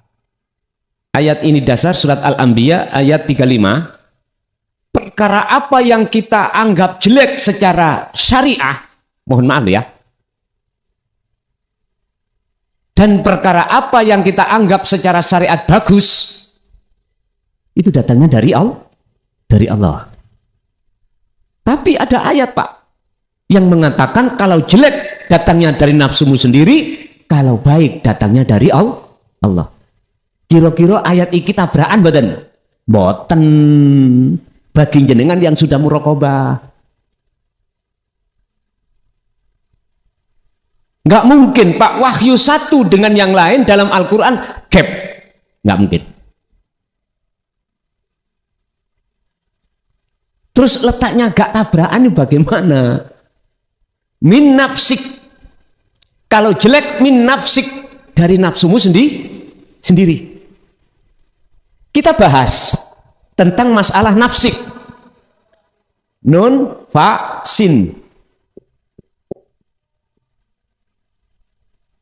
Speaker 1: Ayat ini dasar surat Al-Anbiya ayat 35. Perkara apa yang kita anggap jelek secara syariah, mohon maaf ya. Dan perkara apa yang kita anggap secara syariat bagus, itu datangnya dari Allah. Tapi ada ayat Pak yang mengatakan kalau jelek datangnya dari nafsumu sendiri, kalau baik datangnya dari Allah. Kira-kira ayat iki tabrakan boten bagi jenengan yang sudah muraqabah. Nggak mungkin Pak wahyu satu dengan yang lain dalam Al-Quran gap, nggak mungkin. Terus letaknya gak tabrakan bagaimana? Min nafsik, kalau jelek min nafsik, dari nafsumu sendiri. Kita bahas tentang masalah nafsik. Nun fa sin.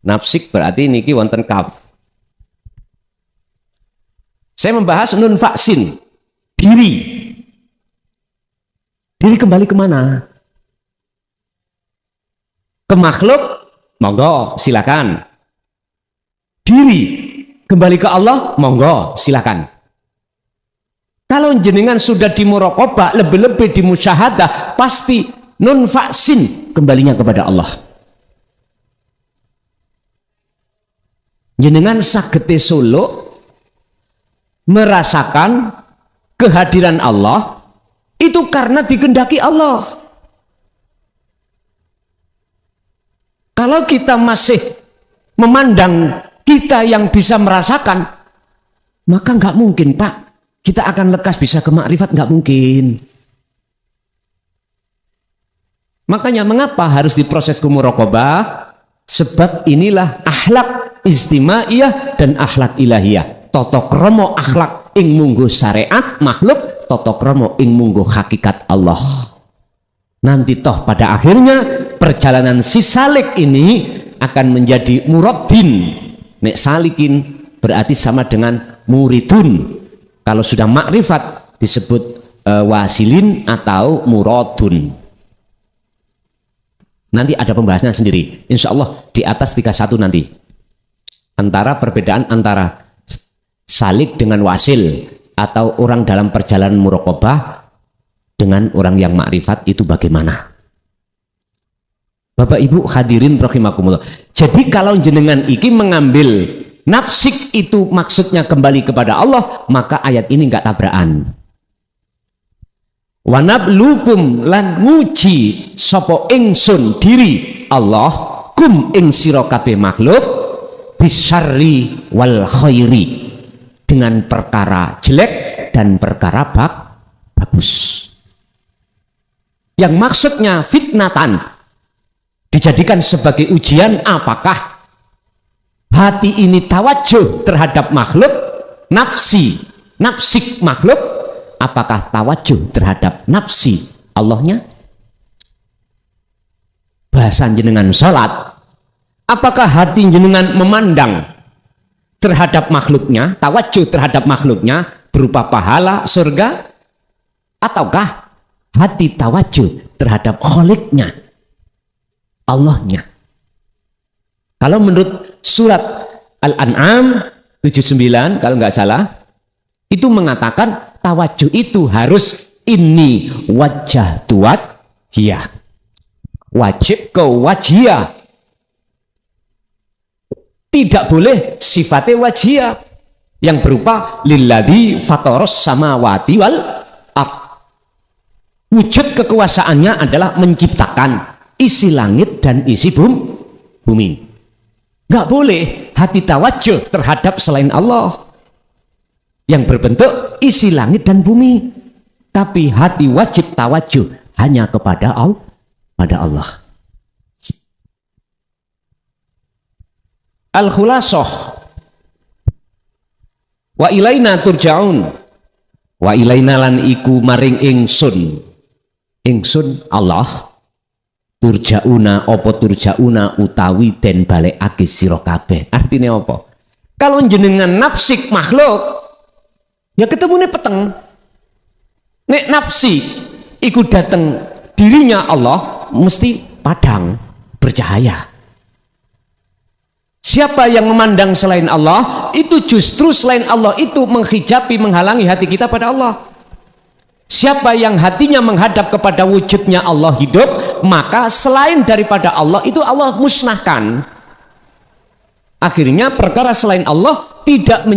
Speaker 1: Nafsik berarti niki wonten kaf. Saya membahas nun fa sin, diri. Diri kembali kemana? Ke makhluk, monggo silakan. Diri kembali ke Allah, monggo silakan. Kalau jenengan sudah di muraqabah, lebih-lebih di musyahadah, pasti nun faksin kembalinya kepada Allah. Jenengan sagete solo merasakan kehadiran Allah Itu karena dikehendaki Allah. Kalau kita masih memandang kita yang bisa merasakan, maka nggak mungkin, Pak, kita akan lekas bisa ke makrifat, nggak mungkin. Makanya mengapa harus diproses muraqabah? Sebab inilah akhlak istimaiyah dan akhlak ilahiyah. Toto kromo akhlak ing munggu syariat makhluk, toto kromo ing munggu hakikat Allah. Nanti toh pada akhirnya perjalanan si salik ini akan menjadi muradin. Nek salikin berarti sama dengan muridun. Kalau sudah makrifat disebut wasilin atau muradun. Nanti ada pembahasannya sendiri, insya Allah di atas 31 nanti, antara perbedaan antara salik dengan wasil, atau orang dalam perjalanan muraqabah dengan orang yang makrifat itu bagaimana. Bapak Ibu hadirin rahimakumullah. Jadi kalau jenengan iki mengambil nafsik itu maksudnya kembali kepada Allah, maka ayat ini enggak tabrakan. Wanablukum lan nguji sapa ingsun diri Allah kum ing sira kabeh makhluk bisyarri wal khairi, dengan perkara jelek dan perkara bagus. Yang maksudnya fitnatan, dijadikan sebagai ujian apakah hati ini tawajuh terhadap makhluk, nafsik makhluk, apakah tawajuh terhadap nafsi Allahnya. Bahasan jenengan sholat, apakah hati jenengan memandang terhadap makhluknya, tawajuh terhadap makhluknya berupa pahala surga, ataukah hati tawajuh terhadap kholiknya, Allahnya. Kalau menurut surat Al-An'am 79 kalau nggak salah, itu mengatakan tawajuh itu harus ini wajah tuat hiyah, wajib ke wajiyah, tidak boleh sifatnya wajiyah yang berupa lilladzi fataros samawati wal ard. Wujud kekuasaannya adalah menciptakan isi langit dan isi bumi. Nggak boleh hati tawajuh terhadap selain Allah yang berbentuk isi langit dan bumi, tapi hati wajib tawajuh hanya kepada Allah. Al-Khulasah wa ilaina turja'un, wa ilaina lan iku maring ingsun Allah turja'una, opo turja'una utawi den balekake sira kabeh. Artine apa? Kalau jenengan nafsik makhluk ya ketemune peteng. Nek nafsi iku dateng dirinya Allah mesti padang bercahaya. Siapa yang memandang selain Allah itu justru selain Allah itu menghijabi, menghalangi hati kita pada Allah. Siapa yang hatinya menghadap kepada wujudnya Allah hidup, maka selain daripada Allah itu Allah musnahkan. Akhirnya perkara selain Allah tidak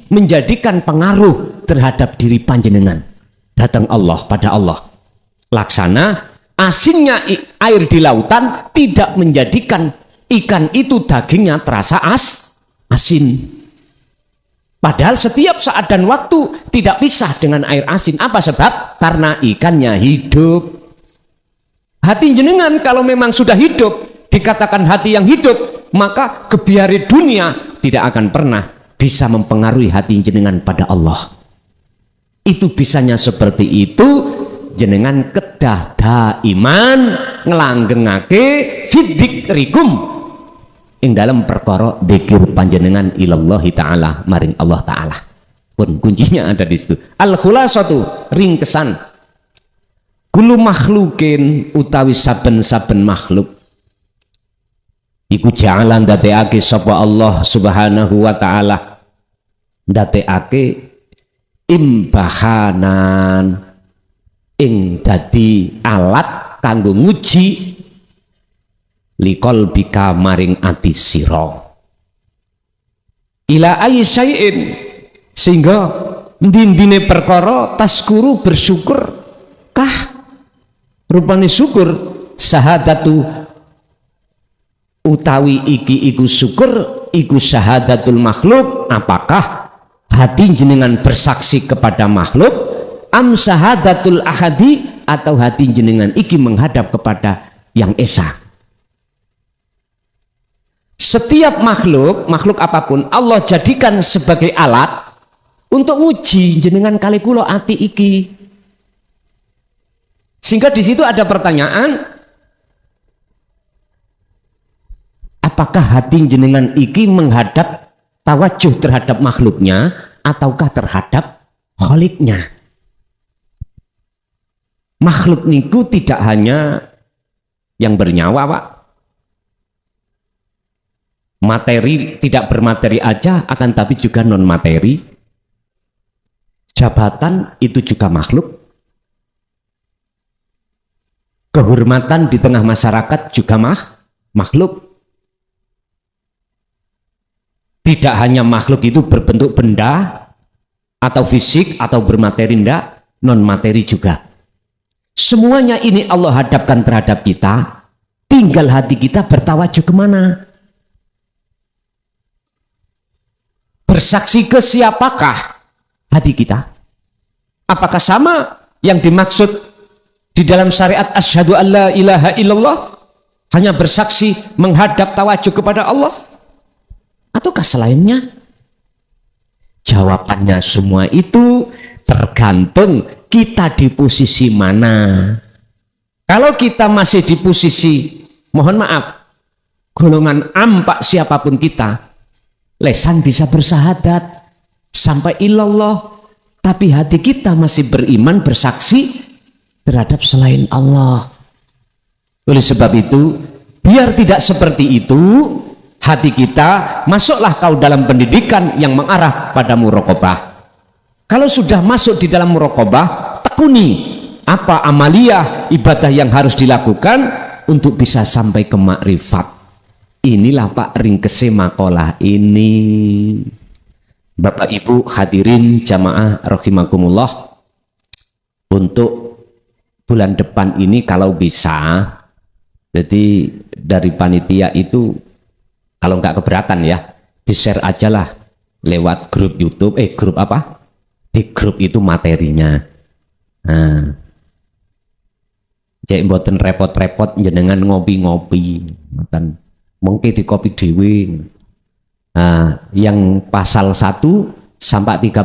Speaker 1: menjadikan pengaruh terhadap diri panjenengan. Datang Allah pada Allah. Laksana asinnya air di lautan tidak menjadikan ikan itu dagingnya terasa asin. Padahal setiap saat dan waktu tidak pisah dengan air asin. Apa sebab? Karena ikannya hidup. Hati jenengan kalau memang sudah hidup, dikatakan hati yang hidup, maka kebiari dunia tidak akan pernah bisa mempengaruhi hati jenengan pada Allah. Itu bisanya seperti itu, jenengan kedah daiman ngelanggengake fidzikrikum ing dalam perkara dzikir panjenengan ilallahi ta'ala maring Allah ta'ala. Pun kuncinya ada di situ. Al-khulasatu ringkesan kullu makhlukin utawi saben-saben makhluk iku ja'alan dadekake sapa Allah subhanahu wa ta'ala, dadekake imbahanan ing dadi alat kanggo nguji likol bika maring ati sira ila ayyi syai'in, sehingga ndine perkara taskuru bersyukur kah rupane syukur syahadatu utawi iki iku syukur iku syahadatul makhluk, apakah hati jenengan bersaksi kepada makhluk am syahadatul ahadi atau hati jenengan iki menghadap kepada yang esa. Setiap makhluk apapun Allah jadikan sebagai alat untuk nguji jenengan kali kula ati iki. Sehingga di situ ada pertanyaan, apakah hati jenengan iki menghadap tawajuh terhadap makhluknya ataukah terhadap kholiknya? Makhluk niku tidak hanya yang bernyawa, Pak. Materi tidak bermateri aja, akan tapi juga non materi. Jabatan itu juga makhluk. Kehormatan di tengah masyarakat juga makhluk. Tidak hanya makhluk itu berbentuk benda atau fisik atau bermateri, enggak, non materi juga. Semuanya ini Allah hadapkan terhadap kita, tinggal hati kita bertawajuh kemana. Bersaksi ke siapakah hati kita? Apakah sama yang dimaksud di dalam syariat asyhadu an la ilaha illallah, hanya bersaksi menghadap tawajuh kepada Allah, ataukah selainnya? Jawabannya semua itu tergantung kita di posisi mana. Kalau kita masih di posisi, mohon maaf, golongan ampak siapapun kita, lesan bisa bersahadat sampai ilallah, tapi hati kita masih beriman bersaksi terhadap selain Allah. Oleh sebab itu, biar tidak seperti itu, hati kita masuklah kau dalam pendidikan yang mengarah pada muraqabah. Kalau sudah masuk di dalam muraqabah, tekuni apa amaliyah ibadah yang harus dilakukan untuk bisa sampai ke makrifat. Inilah Pak ringkese makalah ini. Bapak Ibu hadirin jamaah rahimakumullah, untuk bulan depan ini kalau bisa, jadi dari panitia itu kalau nggak keberatan ya, di-share aja lah lewat grup YouTube, grup apa? Di grup itu materinya. Nah, jadi mboten repot-repot jenengan ngopi-ngopi, mungkin di kopi dewi. Nah, yang pasal 1 sampai 30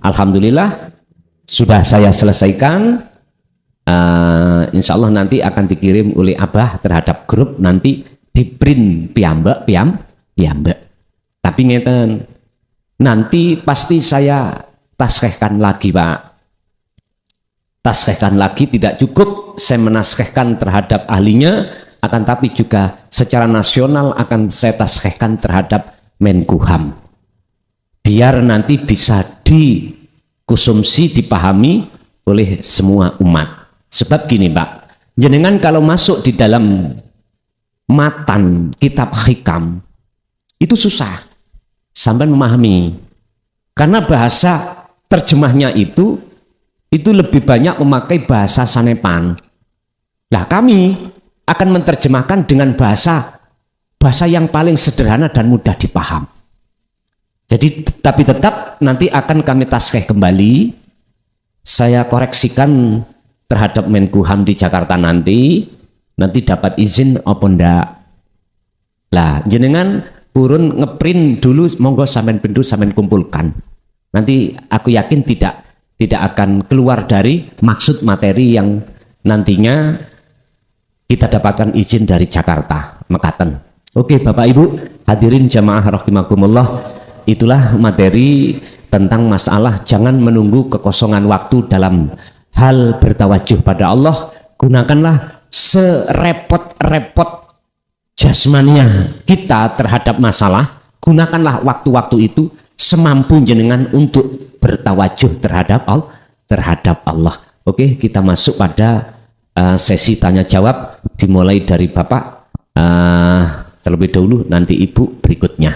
Speaker 1: alhamdulillah sudah saya selesaikan. Insya Allah nanti akan dikirim oleh Abah terhadap grup, nanti di print piyambak. Tapi ngeten, nanti pasti saya taskhehkan lagi Pak. Taskhehkan lagi, tidak cukup saya menaskhehkan terhadap ahlinya, akan tapi juga secara nasional akan saya taskhehkan terhadap Menkumham, biar nanti bisa dikonsumsi, dipahami oleh semua umat. Sebab gini Pak, jenengan kalau masuk di dalam matan kitab hikam itu susah sampai memahami, karena bahasa terjemahnya itu lebih banyak memakai bahasa sanepan. Nah, kami akan menerjemahkan dengan bahasa yang paling sederhana dan mudah dipaham. Jadi tapi tetap nanti akan kami taskheh kembali, saya koreksikan terhadap Menkumham di Jakarta nanti dapat izin apa ndak. Lah jenengan purun ngeprint dulu, monggo sampean pintu sampean kumpulkan. Nanti aku yakin tidak akan keluar dari maksud materi yang nantinya kita dapatkan izin dari Jakarta, mekaten. Oke Bapak Ibu hadirin jamaah rahimakumullah, itulah materi tentang masalah jangan menunggu kekosongan waktu dalam hal bertawajuh pada Allah. Gunakanlah serepot-repot jasmania kita terhadap masalah, gunakanlah waktu-waktu itu semampu jenengan untuk bertawajuh terhadap Allah. Oke, kita masuk pada sesi tanya jawab, dimulai dari Bapak terlebih dahulu, nanti Ibu berikutnya.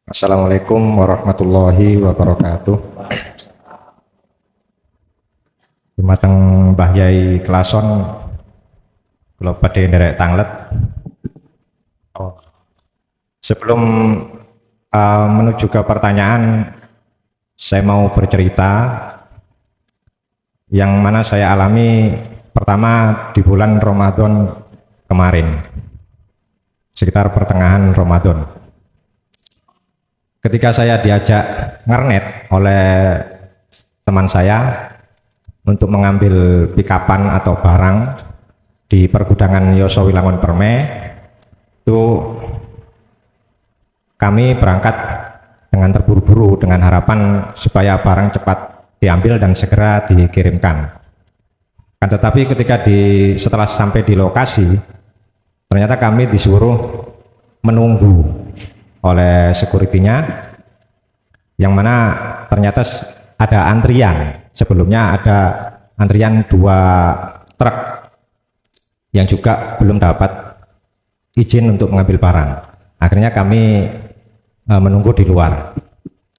Speaker 3: Assalamualaikum warahmatullahi wabarakatuh. Dumateng Mbah Yai Klason kula badhe nderek tanglet. Sebelum menuju ke pertanyaan, saya mau bercerita yang mana saya alami pertama di bulan Ramadan kemarin, sekitar pertengahan Ramadan. Ketika saya diajak ngernet oleh teman saya untuk mengambil pikapan atau barang di pergudangan Yoso Wilangun Perme, itu kami berangkat dengan terburu-buru dengan harapan supaya barang cepat diambil dan segera dikirimkan. Kan tetapi ketika setelah sampai di lokasi, ternyata kami disuruh menunggu oleh security-nya, yang mana ternyata ada antrian. Sebelumnya ada antrian 2 truk yang juga belum dapat izin untuk mengambil barang. Akhirnya kami menunggu di luar.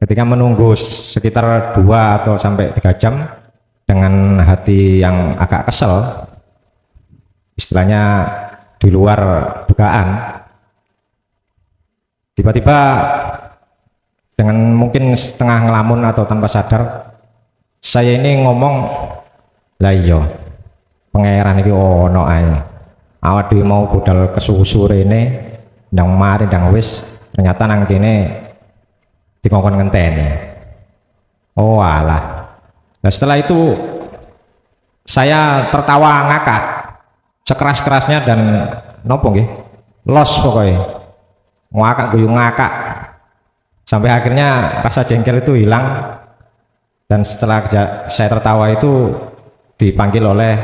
Speaker 3: Ketika menunggu sekitar 2 atau sampai 3 jam dengan hati yang agak kesel, istilahnya di luar dugaan, tiba-tiba dengan mungkin setengah ngelamun atau tanpa sadar, saya ini ngomong, lah iya pangeran iki ono ae, awak dhewe mau budal kesusu rene ndang mari ndang wis, ternyata nang kene dikongkon ngenteni. Oh alah. Nah setelah itu saya tertawa ngakak sekeras-kerasnya dan nopo nggih, los pokoknya, ngakak guyu ngakak sampai akhirnya rasa jengkel itu hilang. Dan setelah saya tertawa itu dipanggil oleh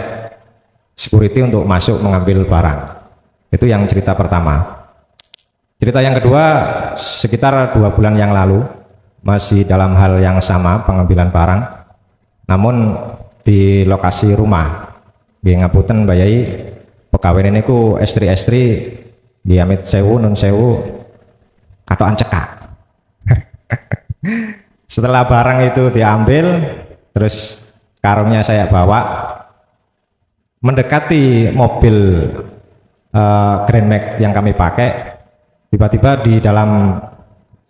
Speaker 3: security untuk masuk mengambil barang. Itu yang cerita pertama. Cerita yang kedua, sekitar 2 bulan yang lalu, masih dalam hal yang sama, pengambilan barang, namun di lokasi rumah. Di ngapunten Mbak Yai, pegawai ini ku estri-estri di Amit Sewu, Nun Sewu, katokan cekak. Setelah barang itu diambil, terus karungnya saya bawa, mendekati mobil Grand Max yang kami pakai, tiba-tiba di dalam,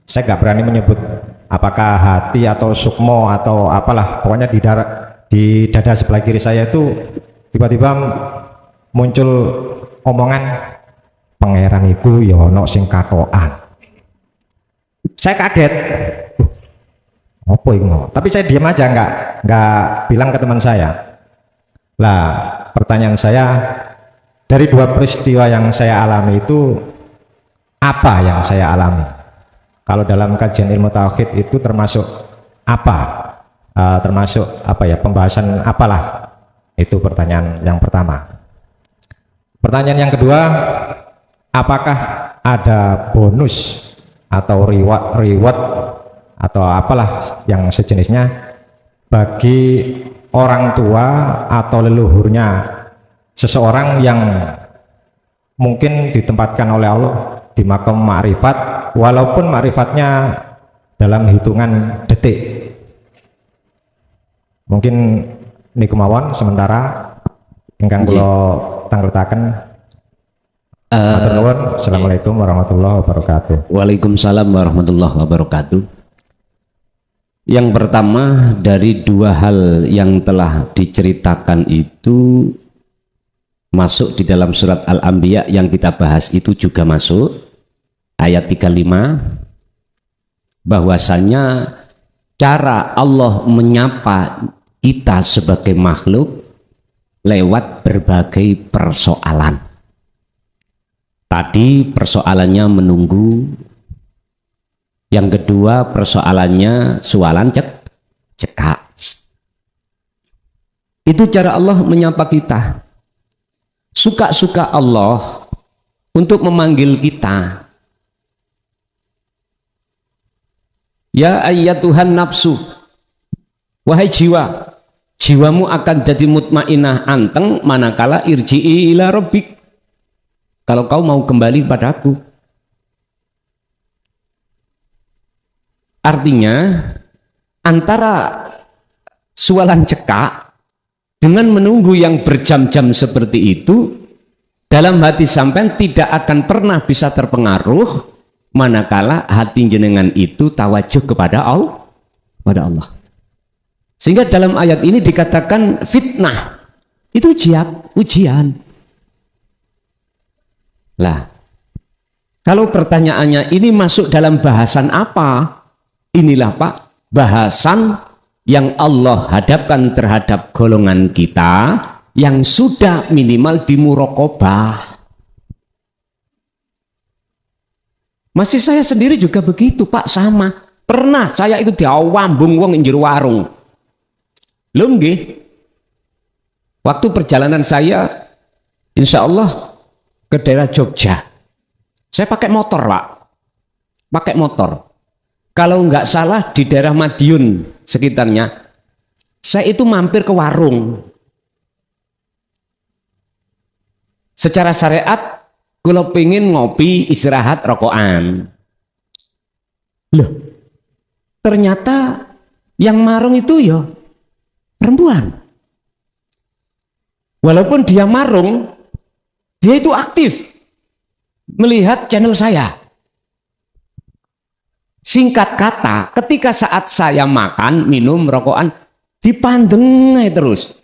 Speaker 3: saya nggak berani menyebut apakah hati atau sukmo atau apalah, pokoknya di dada sebelah kiri saya itu tiba-tiba muncul omongan, pangeran iku ya ono sing katokan. Saya kaget, apa itu? Tapi saya diam aja, nggak bilang ke teman saya. Lah pertanyaan saya, dari 2 peristiwa yang saya alami itu, apa yang saya alami? Kalau dalam kajian ilmu tauhid itu termasuk apa? Termasuk apa ya, pembahasan apalah? Itu pertanyaan yang pertama. Pertanyaan yang kedua, apakah ada bonus atau reward atau apalah yang sejenisnya bagi orang tua atau leluhurnya seseorang yang mungkin ditempatkan oleh Allah di makam ma'rifat, walaupun ma'rifatnya dalam hitungan detik. Mungkin niku mawon sementara ingkang kula tangletaken. Matur nuwun. Assalamualaikum warahmatullahi wabarakatuh.
Speaker 1: Waalaikumsalam warahmatullahi wabarakatuh. Yang pertama, dari 2 hal yang telah diceritakan itu masuk di dalam surat Al-Anbiya yang kita bahas, itu juga masuk ayat 35, bahwasannya cara Allah menyapa kita sebagai makhluk lewat berbagai persoalan. Tadi persoalannya menunggu, yang kedua persoalannya soalan cekak. Itu cara Allah menyapa kita. Suka-suka Allah untuk memanggil kita. Ya ayyatuhan nafsu, wahai jiwa, jiwamu akan jadi mutmainah anteng manakala irji'i ila rabbik, kalau kau mau kembali padaku. Artinya antara sualan cekak dengan menunggu yang berjam-jam seperti itu, dalam hati sampean tidak akan pernah bisa terpengaruh manakala hati jenengan itu tawajuh kepada Allah. Sehingga dalam ayat ini dikatakan fitnah itu ujian. Lah, kalau pertanyaannya ini masuk dalam bahasan apa? Inilah Pak, bahasan yang Allah hadapkan terhadap golongan kita yang sudah minimal di muraqabah. Masih saya sendiri juga begitu Pak, sama. Pernah saya itu diawambung wong ing jero warung. Lho nggih. Waktu perjalanan saya insya Allah ke daerah Jogja. Saya pakai motor Pak. Pakai motor. Kalau nggak salah di daerah Madiun sekitarnya, saya itu mampir ke warung. Secara syariat, kalau pengen ngopi, istirahat, rokokan. Loh, ternyata yang marung itu ya perempuan. Walaupun dia marung, dia itu aktif melihat channel saya. Singkat kata, ketika saat saya makan, minum, rokokan, dipandeng terus.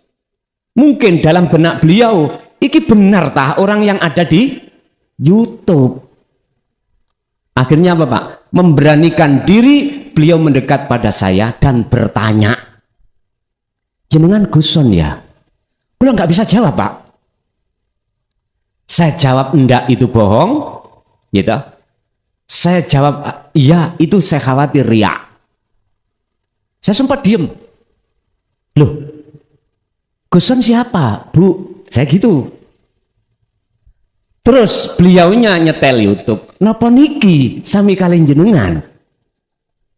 Speaker 1: Mungkin dalam benak beliau, iki benar tah orang yang ada di YouTube. Akhirnya apa Pak? Memberanikan diri, beliau mendekat pada saya dan bertanya, jenengan guson ya? Beliau nggak bisa jawab Pak. Saya jawab enggak, itu bohong, gitu. Saya jawab iya, itu saya khawatir riak. Saya sempat diem. Loh, guson siapa Bu? Saya gitu. Terus beliaunya nyetel YouTube. Napa niki sami kalian jenengan?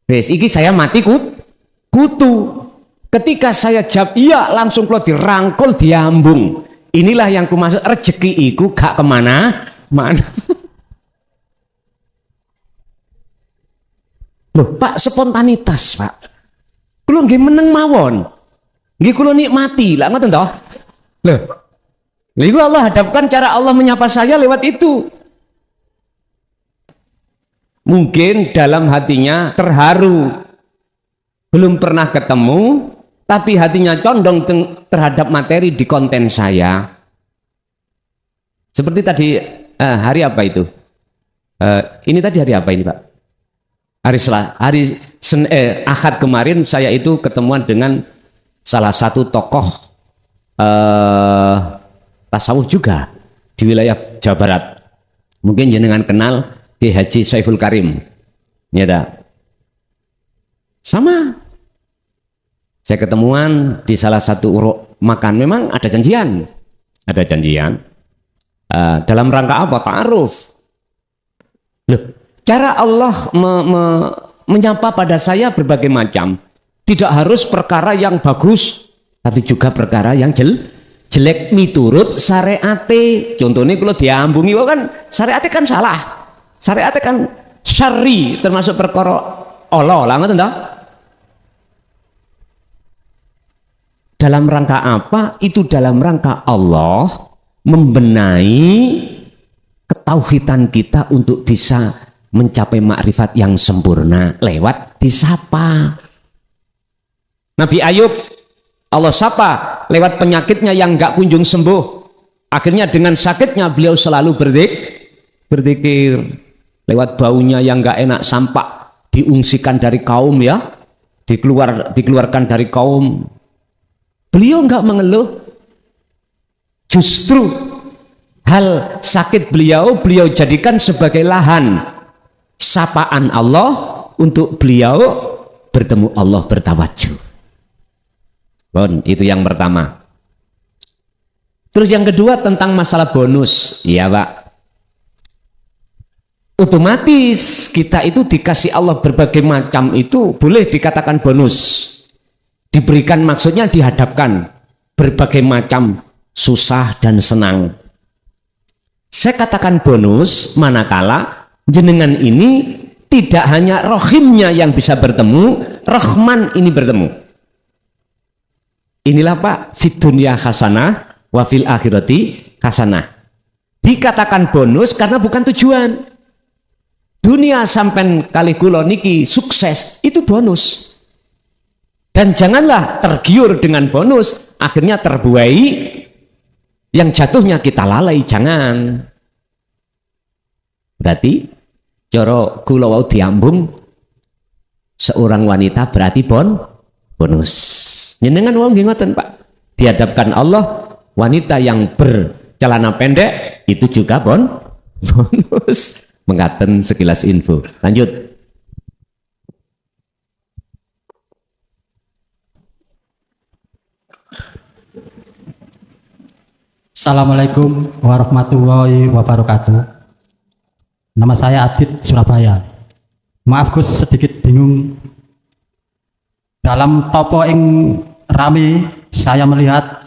Speaker 1: Wes iki saya mati kutu. Ketika saya jawab iya, langsung kalau dirangkul diambung. Inilah yang kumaksud rezeki iku gak kemana-mana. Loh Pak, spontanitas Pak. Kulo nggih meneng mawon. Nggih kulo nikmati lah ngoten toh. Loh. Niku Allah hadapkan cara Allah menyapa saya lewat itu. Mungkin dalam hatinya terharu. Belum pernah ketemu, tapi hatinya condong terhadap materi di konten saya. Seperti tadi hari apa itu? Ini tadi hari apa ini Pak? Ahad kemarin saya itu ketemuan dengan salah satu tokoh tasawuf juga di wilayah Jawa Barat. Mungkin jenengan kenal Ki Haji Saiful Karim. Ya dah. Sama. Saya ketemuan di salah satu makan. Memang ada janjian. Ada janjian. Dalam rangka apa? Ta'aruf. Loh, cara Allah menyapa pada saya berbagai macam. Tidak harus perkara yang bagus, tapi juga perkara yang jelek miturut syariate. Contohnya kalau diambungi kan syariate kan salah. Syariate kan syarri, termasuk perkara Allah lah ngoten toh. Dalam rangka apa? Itu dalam rangka Allah membenahi ketauhidan kita untuk bisa mencapai makrifat yang sempurna lewat disapa. Nabi Ayub Allah sapa lewat penyakitnya yang nggak kunjung sembuh. Akhirnya dengan sakitnya beliau selalu berzikir. Lewat baunya yang nggak enak sampak diungsikan dari kaum ya, dikeluarkan dari kaum. Beliau nggak mengeluh. Justru hal sakit beliau jadikan sebagai lahan sapaan Allah untuk beliau bertemu Allah, bertawajuh. Bon, itu yang pertama. Terus yang kedua tentang masalah bonus. Iya Pak. Otomatis kita itu dikasih Allah berbagai macam, itu boleh dikatakan bonus. Diberikan maksudnya dihadapkan berbagai macam susah dan senang. Saya katakan bonus manakala jenengan ini tidak hanya rohimnya yang bisa bertemu, Rahman ini bertemu. Inilah Pak, fid dunya hasanah wa fil akhirati hasanah. Dikatakan bonus karena bukan tujuan. Dunia sampai kali kula niki sukses itu bonus. Dan janganlah tergiur dengan bonus, akhirnya terbuai yang jatuhnya kita lalai, jangan. Berarti cara kula wau diambung, seorang wanita berarti bonus. Njenengan wong nggih ngoten Pak. Dihadapkan Allah, wanita yang bercelana pendek itu juga bonus. Mengatakan sekilas info. Lanjut.
Speaker 4: Assalamualaikum warahmatullahi wabarakatuh. Nama saya Adit, Surabaya. Maaf Gus, sedikit bingung. Dalam topo ing rame saya melihat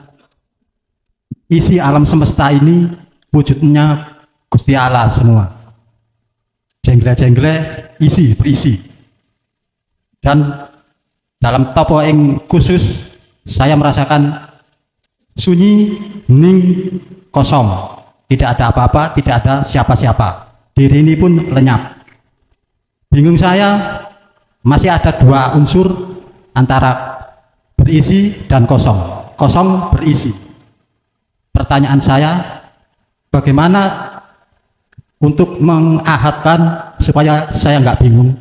Speaker 4: isi alam semesta ini wujudnya Gusti Allah semua. Jengle-jengle berisi. Dan dalam topo ing khusus saya merasakan sunyi, hening, kosong. Tidak ada apa-apa, tidak ada siapa-siapa. Diri ini pun lenyap. Bingung saya, masih ada dua unsur antara berisi dan kosong. Kosong berisi. Pertanyaan saya, bagaimana untuk mengahadkan supaya saya nggak bingung?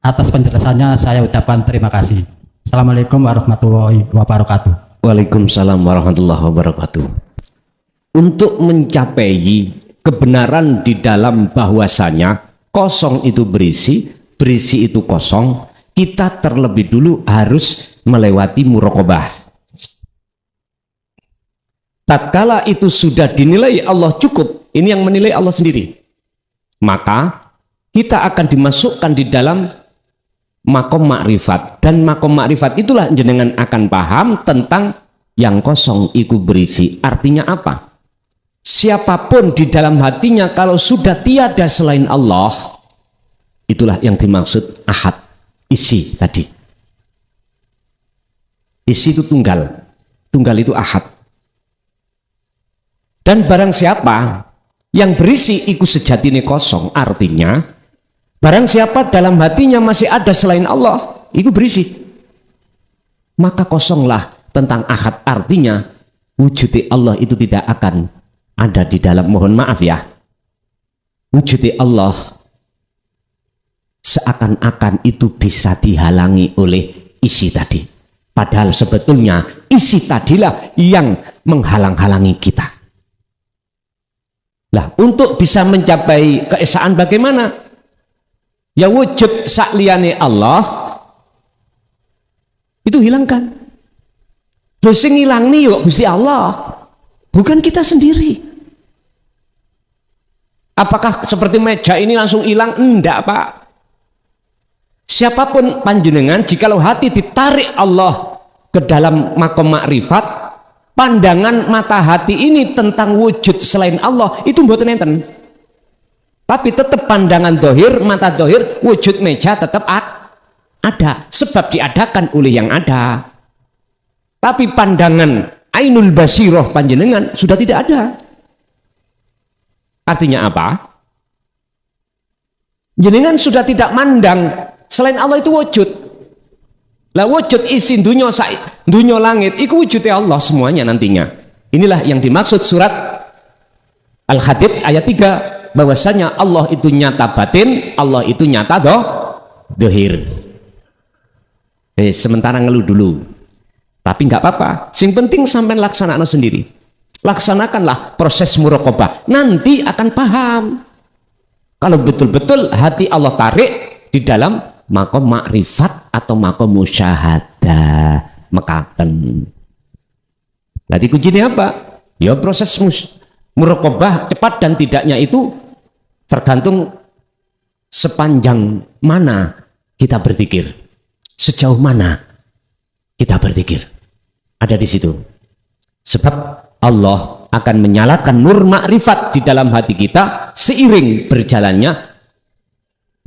Speaker 4: Atas penjelasannya saya ucapkan terima kasih. Assalamualaikum warahmatullahi wabarakatuh.
Speaker 1: Waalaikumsalam warahmatullahi wabarakatuh. Untuk mencapai kebenaran di dalam bahwasanya kosong itu berisi, berisi itu kosong, kita terlebih dulu harus melewati muraqabah. Tatkala itu sudah dinilai Allah cukup, ini yang menilai Allah sendiri, maka kita akan dimasukkan di dalam makom makrifat, dan makom makrifat itulah jenengan akan paham tentang yang kosong itu berisi. Artinya apa? Siapapun di dalam hatinya kalau sudah tiada selain Allah, itulah yang dimaksud ahad, isi tadi. Isi itu tunggal, tunggal itu ahad. Dan barang siapa yang berisi itu sejatinya kosong, artinya barang siapa dalam hatinya masih ada selain Allah, itu berisi. Maka kosonglah tentang ahad, artinya wujud Allah itu tidak akan ada di dalam, mohon maaf ya, wujud Allah seakan-akan itu bisa dihalangi oleh isi tadi. Padahal sebetulnya isi tadilah yang menghalang-halangi kita. Lah, untuk bisa mencapai keesaan bagaimana? Ya wujud sakliyane Allah itu hilangkan. Terus sing ngilang nih yuk Gusti Allah, bukan kita sendiri. Apakah seperti meja ini langsung hilang? Enggak Pak. Siapapun panjenengan, jikalau hati ditarik Allah ke dalam makom makrifat, pandangan mata hati ini tentang wujud selain Allah itu mboten enten. Tapi tetap pandangan dohir, mata dohir, wujud meja tetap ada, sebab diadakan oleh yang ada. Tapi pandangan ainul basiroh panjenengan sudah tidak ada. Artinya apa? Jenengan sudah tidak mandang selain Allah itu wujud. Lah wujud isi dunia langit itu wujudnya Allah semuanya nantinya. Inilah yang dimaksud surat Al-Hadid ayat 3, bahwasanya Allah itu nyata batin, Allah itu nyata dohir. Sementara ngeluh dulu, tapi nggak apa-apa, sing penting sampai laksanakan sendiri. Laksanakanlah proses muraqabah, nanti akan paham kalau betul-betul hati Allah tarik di dalam makom makrifat atau makom musyahadah mekaten. Nanti kuncinya apa? Ya proses muraqabah cepat dan tidaknya itu tergantung sepanjang mana kita berzikir, sejauh mana kita berzikir. Ada di situ. Sebab Allah akan menyalakan nur makrifat di dalam hati kita seiring berjalannya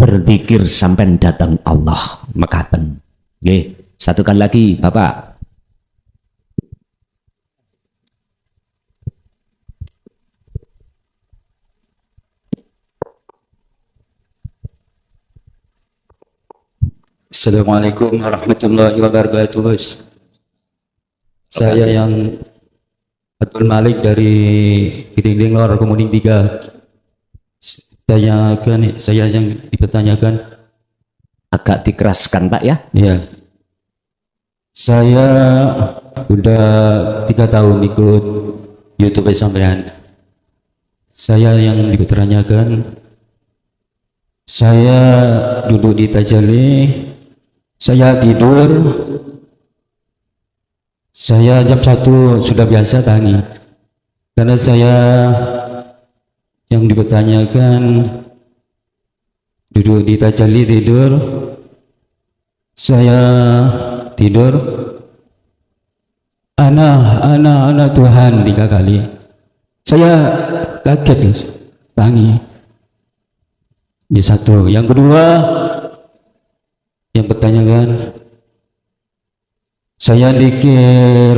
Speaker 1: berzikir sampai datang Allah mekaten. Nggih, satu kali lagi Bapak.
Speaker 5: Assalamualaikum warahmatullahi wabarakatuh, Bos. Saya yang Abdul Malik dari Giding Lor Kemuning 3. Saya yang dipertanyakan.
Speaker 1: Agak dikeraskan Pak ya.
Speaker 5: Ya. Saya udah 3 tahun ikut YouTube sampean. Saya yang dipertanyakan. Saya duduk di Tajalli. Saya tidur. Saya jam 1 sudah biasa tangi. Karena saya yang dipertanyakan duduk di Tajalli tidur. Saya tidur. Ana Tuhan 3 kali. Saya kaget, tangi. Ini satu. Yang kedua, yang bertanyakan, saya dikir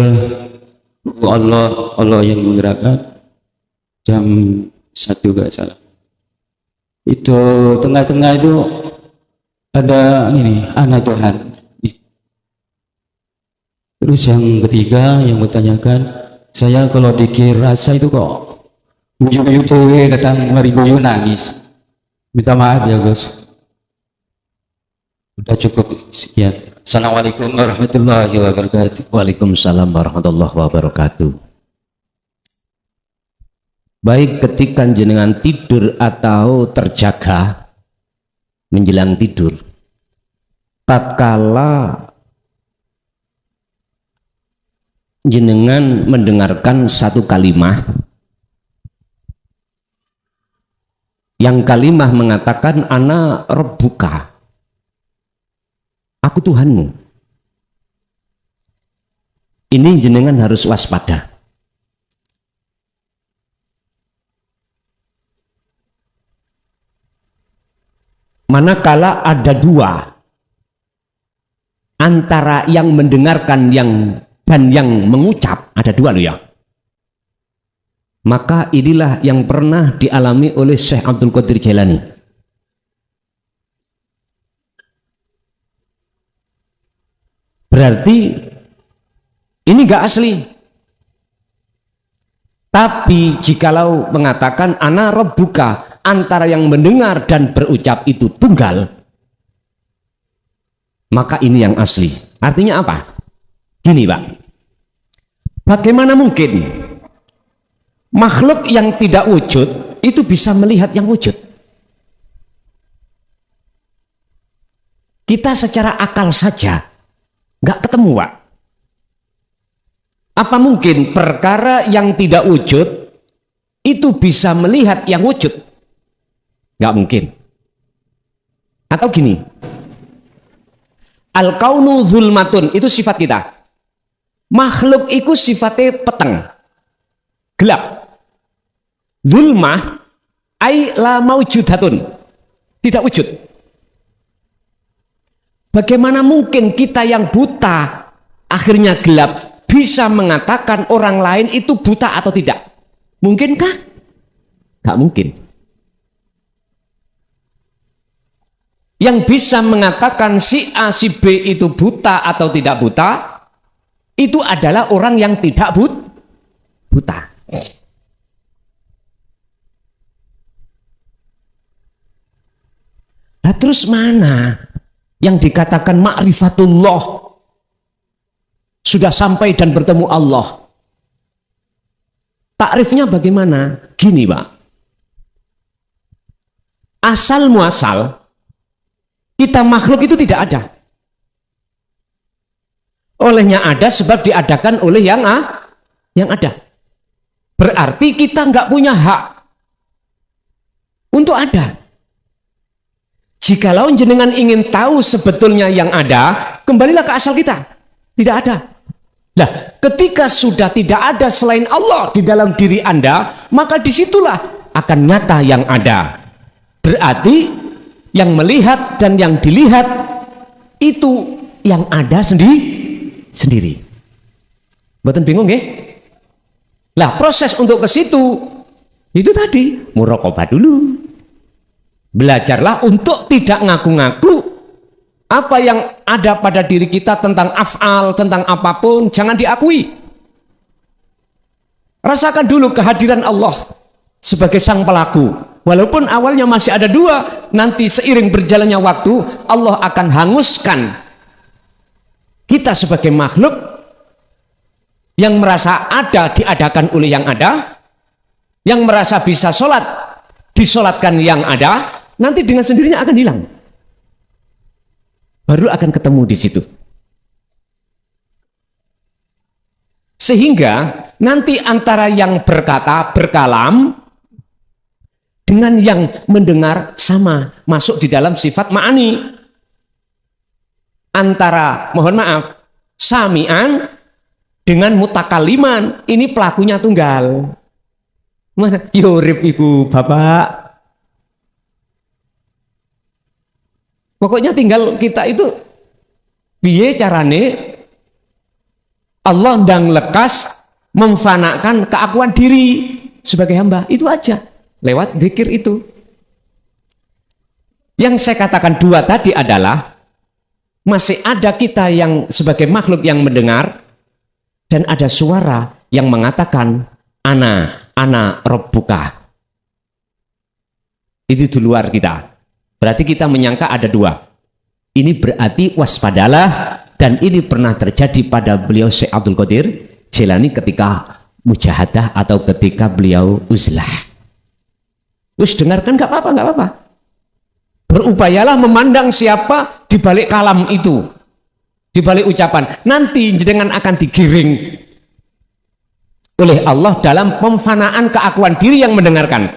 Speaker 5: Allah yang menggerakkan jam 1 gak salah. Itu tengah-tengah itu ada ini, anak Tuhan. Terus yang ketiga yang bertanyakan, saya kalau dikir rasa itu kok uyu-uyu cewek kadang maribuyu nangis. Minta maaf ya Gus. Udah cukup sekian. Assalamualaikum warahmatullahi wabarakatuh.
Speaker 1: Waalaikumsalam warahmatullahi wabarakatuh. Baik ketika jenengan tidur atau terjaga menjelang tidur, tatkala jenengan mendengarkan satu kalimah, yang kalimah mengatakan ana rabbuka, aku Tuhanmu. Ini jenengan harus waspada. Manakala ada dua antara yang mendengarkan dan yang mengucap, ada dua loh ya. Maka inilah yang pernah dialami oleh Syekh Abdul Qadir Jailani. Berarti ini enggak asli. Tapi jikalau mengatakan ana rabbuka, antara yang mendengar dan berucap itu tunggal, maka ini yang asli. Artinya apa? Gini Pak, bagaimana mungkin makhluk yang tidak wujud itu bisa melihat yang wujud? Kita secara akal saja nggak ketemu Pak. Apa mungkin perkara yang tidak wujud itu bisa melihat yang wujud? Nggak mungkin. Atau gini, al-kaunu zulmatun, itu sifat kita. Makhluk itu sifatnya peteng, gelap. Zulmah ai la maujudatun, tidak wujud. Bagaimana mungkin kita yang buta akhirnya gelap bisa mengatakan orang lain itu buta atau tidak? Mungkinkah? Nggak mungkin. Yang bisa mengatakan si A si B itu buta atau tidak buta itu adalah orang yang tidak buta. Nah terus mana yang dikatakan ma'rifatullah, sudah sampai dan bertemu Allah? Takrifnya bagaimana? Gini Pak, asal muasal kita makhluk itu tidak ada. Olehnya ada sebab diadakan oleh yang ada. Berarti kita nggak punya hak untuk ada. Jikalau jenengan ingin tahu sebetulnya yang ada, kembalilah ke asal kita. Tidak ada. Nah, ketika sudah tidak ada selain Allah di dalam diri Anda, maka disitulah akan nyata yang ada. Berarti yang melihat dan yang dilihat itu yang ada sendiri. Mboten bingung nggih? Lah proses untuk ke situ itu tadi muraqabah dulu. Belajarlah untuk tidak ngaku-ngaku apa yang ada pada diri kita tentang af'al, tentang apapun, jangan diakui. Rasakan dulu kehadiran Allah sebagai sang pelaku. Walaupun awalnya masih ada dua, nanti seiring berjalannya waktu, Allah akan hanguskan kita sebagai makhluk yang merasa ada diadakan oleh yang ada, yang merasa bisa sholat disolatkan yang ada, nanti dengan sendirinya akan hilang. Baru akan ketemu di situ. Sehingga nanti antara yang berkata, berkalam, dengan yang mendengar sama, masuk di dalam sifat ma'ani. Antara, mohon maaf, sami'an dengan mutakaliman, ini pelakunya tunggal. Mana? Yorip ibu bapak. Pokoknya tinggal kita itu piye carane Allah ndang lekas memfanakan keakuan diri sebagai hamba, itu aja lewat zikir itu. Yang saya katakan dua tadi adalah masih ada kita yang sebagai makhluk yang mendengar dan ada suara yang mengatakan ana rabbuka. Itu di luar kita. Berarti kita menyangka ada dua. Ini berarti waspadalah, dan ini pernah terjadi pada beliau Syekh Abdul Qadir Jilani ketika mujahadah atau ketika beliau uzlah. Terus dengarkan, nggak apa-apa. Berupayalah memandang siapa di balik kalam itu, di balik ucapan. Nanti jenengan akan digiring oleh Allah dalam pemfanaan keakuan diri yang mendengarkan.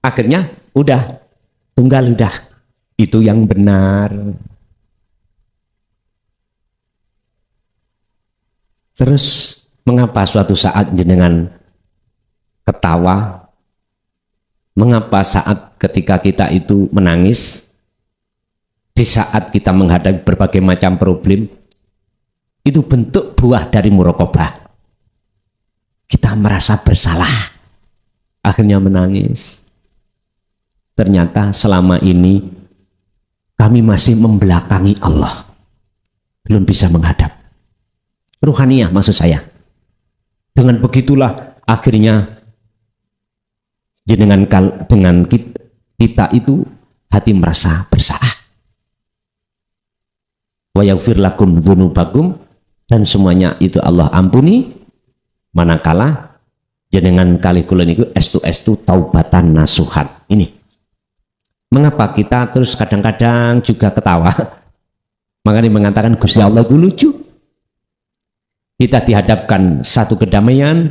Speaker 1: Akhirnya udah tunggal, udah itu yang benar. Terus mengapa suatu saat jenengan ketawa? Mengapa saat ketika kita itu menangis? Di saat kita menghadapi berbagai macam problem, itu bentuk buah dari muraqabah. Kita merasa bersalah, akhirnya menangis. Ternyata selama ini kami masih membelakangi Allah, belum bisa menghadap. Ruhaniyah maksud saya. Dengan begitulah akhirnya jenengan dengan kita itu hati merasa bersalah. Wa yaghfir lakum dzunubakum, dan semuanya itu Allah ampuni manakala jenengan kali kula niku estu taubatan nasuhan. Ini mengapa kita terus kadang-kadang juga ketawa. Makanya mengatakan Gusti Allah itu lucu. Kita dihadapkan satu kedamaian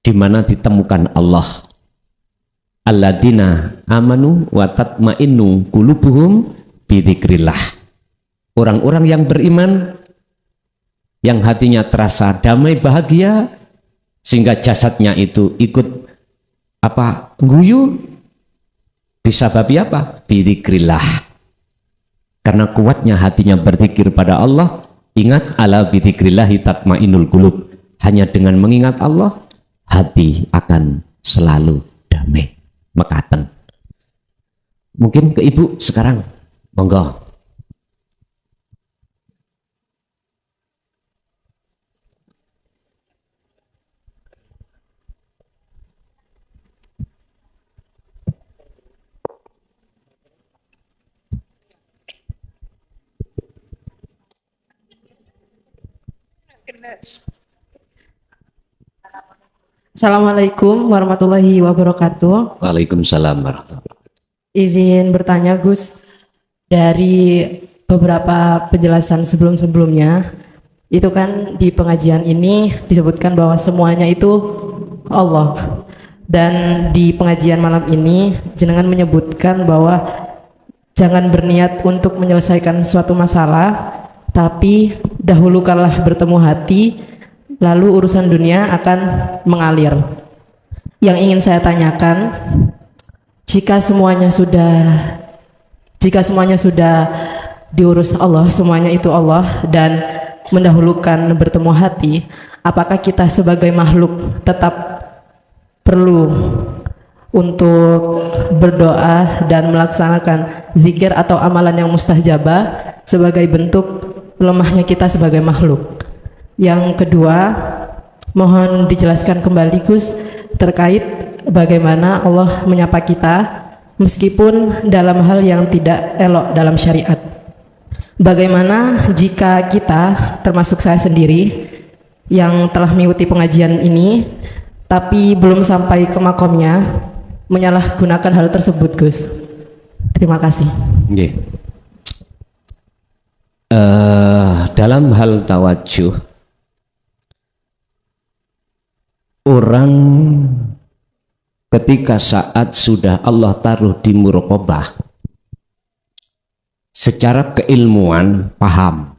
Speaker 1: di mana ditemukan Allah. Alladzina amanu wa tatmainnu qulubuhum bidzikrillah. Orang-orang yang beriman yang hatinya terasa damai bahagia sehingga jasadnya itu ikut guyu. Disababi apa? Bidzikrillah. Karena kuatnya hatinya berzikir pada Allah. Ingat, ala bidzikrillahi tatmainul qulub. Hanya dengan mengingat Allah, hati akan selalu damai, mekaten. Mungkin ke ibu sekarang, monggo.
Speaker 6: Assalamualaikum warahmatullahi wabarakatuh.
Speaker 1: Waalaikumsalam warahmatullahi wabarakatuh.
Speaker 6: Izin bertanya Gus, dari beberapa penjelasan sebelum-sebelumnya, itu kan di pengajian ini disebutkan bahwa semuanya itu Allah. Dan di pengajian malam ini jenengan menyebutkan bahwa jangan berniat untuk menyelesaikan suatu masalah, tapi dahulukanlah bertemu hati, lalu urusan dunia akan mengalir. Yang ingin saya tanyakan, jika semuanya sudah Jika semuanya sudah diurus Allah, semuanya itu Allah, dan mendahulukan bertemu hati, apakah kita sebagai makhluk tetap perlu untuk berdoa dan melaksanakan zikir atau amalan yang mustajabah sebagai bentuk lemahnya kita sebagai makhluk? Yang kedua, mohon dijelaskan kembali Gus terkait bagaimana Allah menyapa kita meskipun dalam hal yang tidak elok dalam syariat. Bagaimana jika kita, termasuk saya sendiri yang telah mengikuti pengajian ini tapi belum sampai ke makomnya, menyalahgunakan hal tersebut, Gus? Terima kasih.
Speaker 1: Nggih. Dalam hal tawajuh, orang ketika saat sudah Allah taruh di muraqabah, secara keilmuan paham,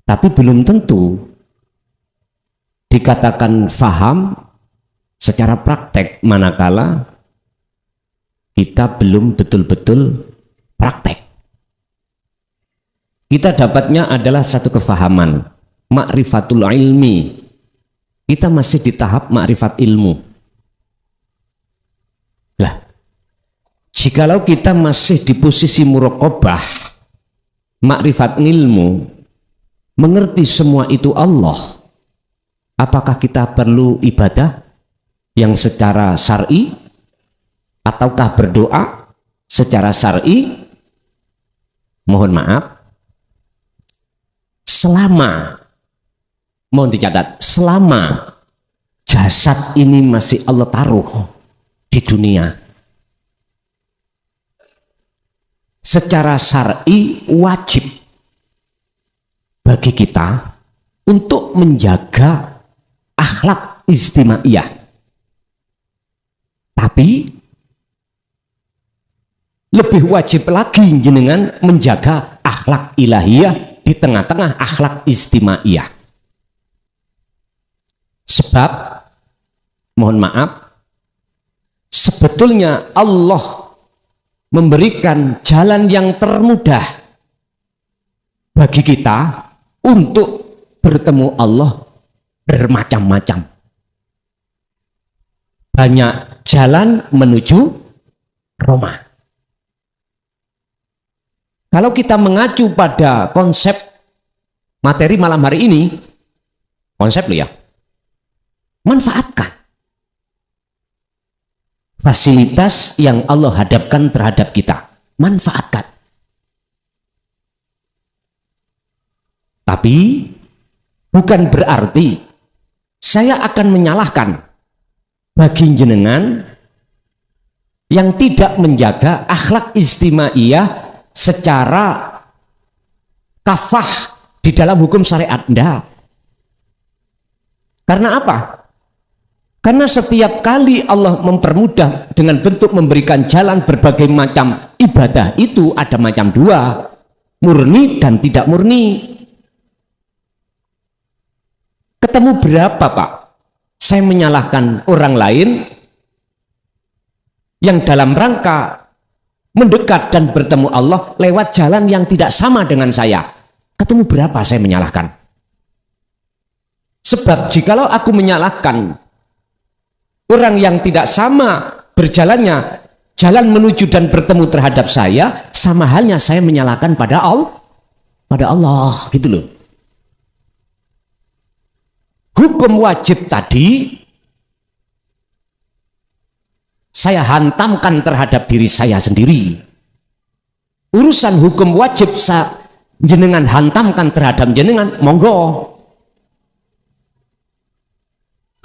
Speaker 1: tapi belum tentu dikatakan faham secara praktek, manakala kita belum betul-betul praktek. Kita dapatnya adalah satu kefahaman, ma'rifatul ilmi. Kita masih di tahap ma'rifat ilmu. Lah, jikalau kita masih di posisi muraqabah, makrifat ilmu, mengerti semua itu Allah, apakah kita perlu ibadah yang secara syar'i, ataukah berdoa secara syar'i? Mohon maaf, selama, mohon dicatat, selama jasad ini masih Allah taruh di dunia, secara syar'i wajib bagi kita untuk menjaga akhlak istimaiyah. Tapi lebih wajib lagi jenengan menjaga akhlak ilahiyah di tengah-tengah akhlak istimaiyah. Sebab, mohon maaf, sebetulnya Allah memberikan jalan yang termudah bagi kita untuk bertemu Allah bermacam-macam. Banyak jalan menuju Roma. Kalau kita mengacu pada konsep materi malam hari ini, konsep lo ya, manfaatkan fasilitas yang Allah hadapkan terhadap kita, manfaatkan. Tapi bukan berarti saya akan menyalahkan bagi jenengan yang tidak menjaga akhlak istimaiyah secara kafah di dalam hukum syariat. Enggak. Karena apa? Karena setiap kali Allah mempermudah dengan bentuk memberikan jalan berbagai macam ibadah, itu ada macam dua, murni dan tidak murni. Ketemu berapa Pak? Saya menyalahkan orang lain yang dalam rangka mendekat dan bertemu Allah lewat jalan yang tidak sama dengan saya. Ketemu berapa saya menyalahkan? Sebab jikalau aku menyalahkan orang yang tidak sama berjalannya, jalan menuju dan bertemu terhadap saya, sama halnya saya menyalahkan pada Allah, gitu loh. Hukum wajib tadi saya hantamkan terhadap diri saya sendiri. Urusan hukum wajib jenengan hantamkan terhadap jenengan, monggo.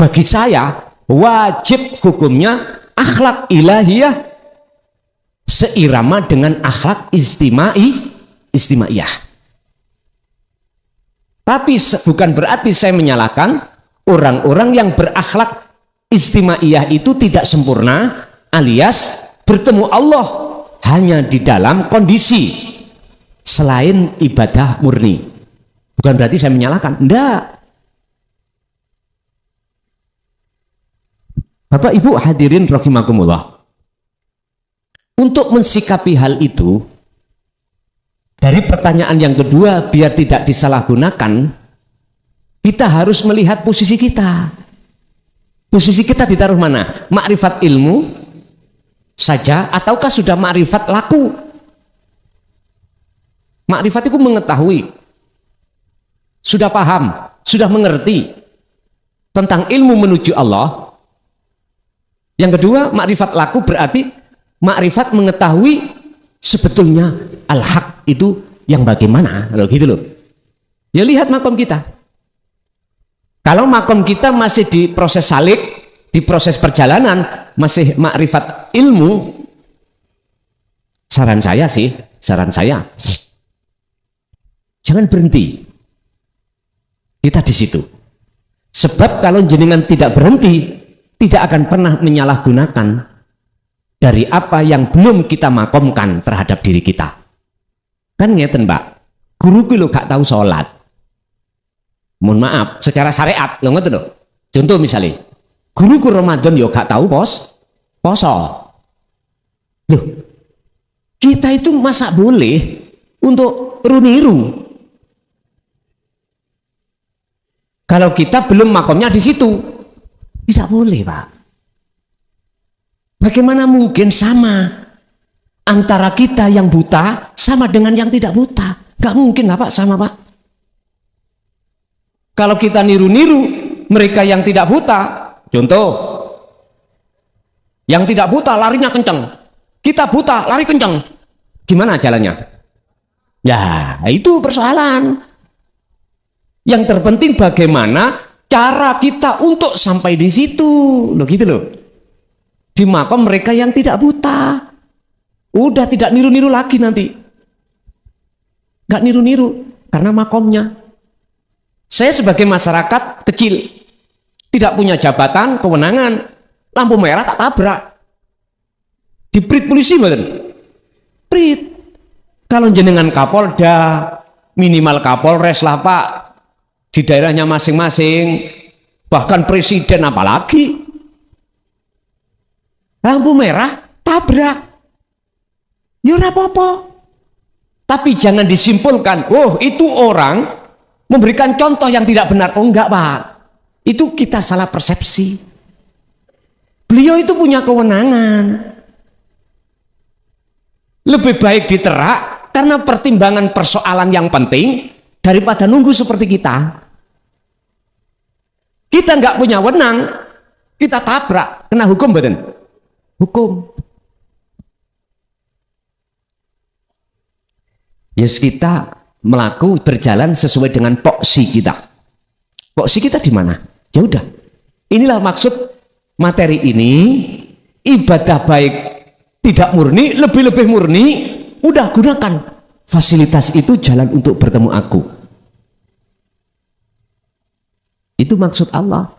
Speaker 1: Bagi saya wajib hukumnya akhlak ilahiyah seirama dengan akhlak istimaiyah. Tapi bukan berarti saya menyalahkan orang-orang yang berakhlak istimaiyah itu tidak sempurna, alias bertemu Allah hanya di dalam kondisi selain ibadah murni. Bukan berarti saya menyalahkan, enggak. Bapak Ibu hadirin rahimakumullah, Untuk mensikapi hal itu, dari pertanyaan yang kedua, biar tidak disalahgunakan, kita harus melihat posisi kita. Posisi kita ditaruh mana? Makrifat ilmu saja, ataukah sudah makrifat laku? Makrifat itu mengetahui, sudah paham, sudah mengerti tentang ilmu menuju Allah. Yang kedua, makrifat laku berarti makrifat mengetahui sebetulnya al-haq itu yang bagaimana, loh gitu loh. Ya lihat makom kita. Kalau makom kita masih di proses salik, di proses perjalanan, masih makrifat ilmu, saran saya, jangan berhenti. Kita di situ. Sebab kalau jenengan tidak berhenti, tidak akan pernah menyalahgunakan dari apa yang belum kita makomkan terhadap diri kita. Kan ngeten Mbak, guru lo gak tahu sholat. Mohon maaf, secara syariat, lo ngerti lo. Contoh misalnya, guru Ramadan yo gak tahu poso. Loh, kita itu masa boleh untuk niru? Kalau kita belum makomnya di situ, tidak boleh Pak. Bagaimana mungkin sama antara kita yang buta sama dengan yang tidak buta? Gak mungkin lah Pak, sama Pak. Kalau kita niru-niru mereka yang tidak buta, contoh, yang tidak buta larinya kencang, kita buta lari kencang, gimana jalannya? Ya itu persoalan. Yang terpenting bagaimana cara kita untuk sampai di situ, loh gitu loh. Di makom mereka yang tidak buta, udah tidak niru-niru lagi nanti, nggak niru-niru karena makomnya. Saya sebagai masyarakat kecil, tidak punya jabatan, kewenangan, lampu merah tak tabrak, diprit polisi betul, prit. Kalau jenengan Kapolda, minimal Kapolres lah Pak, di daerahnya masing-masing, bahkan presiden apalagi, lampu merah tabrak, ya ora apa-apa. Tapi jangan disimpulkan, oh itu orang memberikan contoh yang tidak benar. Oh enggak Pak, itu kita salah persepsi. Beliau itu punya kewenangan, lebih baik diterak karena pertimbangan persoalan yang penting daripada nunggu seperti kita. Kita nggak punya wewenang, kita tabrak, kena hukum badan. Hukum. Yes, kita melaku berjalan sesuai dengan poksi kita. Poksi kita di mana? Ya udah. Inilah maksud materi ini. Ibadah baik tidak murni, lebih-lebih murni, udah gunakan fasilitas itu, jalan untuk bertemu aku. Itu maksud Allah.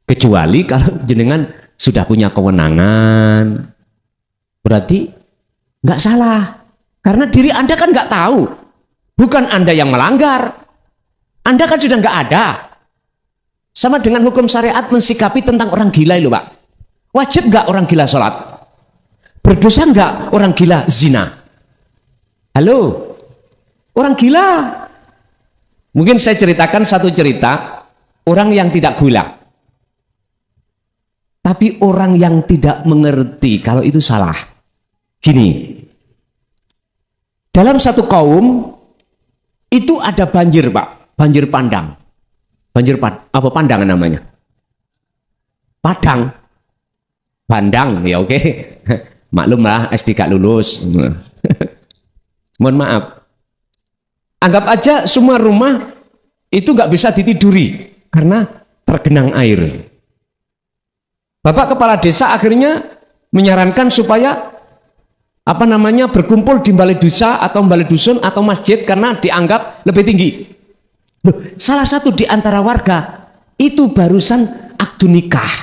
Speaker 1: Kecuali kalau jenengan sudah punya kewenangan, berarti nggak salah. Karena diri Anda kan nggak tahu. Bukan Anda yang melanggar. Anda kan sudah nggak ada. Sama dengan hukum syariat mensikapi tentang orang gila itu Pak. Wajib nggak orang gila sholat? Berdosa nggak orang gila zina? Halo? Orang gila. Mungkin saya ceritakan satu cerita. Orang yang tidak gila. Tapi orang yang tidak mengerti kalau itu salah. Gini. Dalam satu kaum itu ada banjir Pak, banjir pandang. Apa pandangan namanya? Padang. Pandang ya oke. Maklum lah SD gak lulus. Mohon maaf. Anggap aja semua rumah itu nggak bisa ditiduri karena tergenang air. Bapak kepala desa akhirnya menyarankan supaya berkumpul di balai desa atau balai dusun atau masjid karena dianggap lebih tinggi. Loh, salah satu di antara warga itu barusan akdu nikah.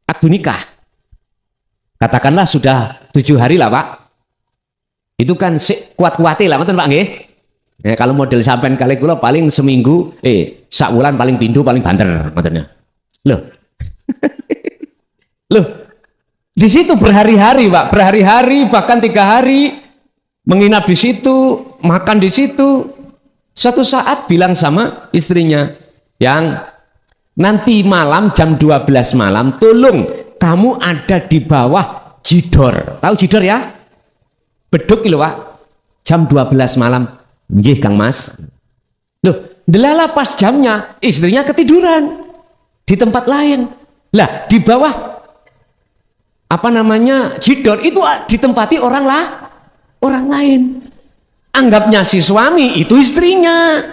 Speaker 1: Akdu nikah. Katakanlah sudah 7 hari lah Pak. Itu kan kuat-kuati lah, betul Pak nggih? Ya, kalau model sampean kali kula paling seminggu, sak wulan paling pindu paling banter, maksudnya. Loh. Loh, Di situ berhari-hari, Pak, berhari-hari, bahkan 3 hari menginap di situ, makan di situ. Suatu saat bilang sama istrinya, yang nanti malam jam 12 malam, tolong kamu ada di bawah jidor. Tahu jidor ya? Beduk gitu, Pak. Jam 12 malam. Nggih, Kang Mas. Loh, delala pas jamnya, istrinya ketiduran di tempat lain. Lah, di bawah apa namanya jidor itu ditempati orang lain. Anggapnya si suami itu istrinya.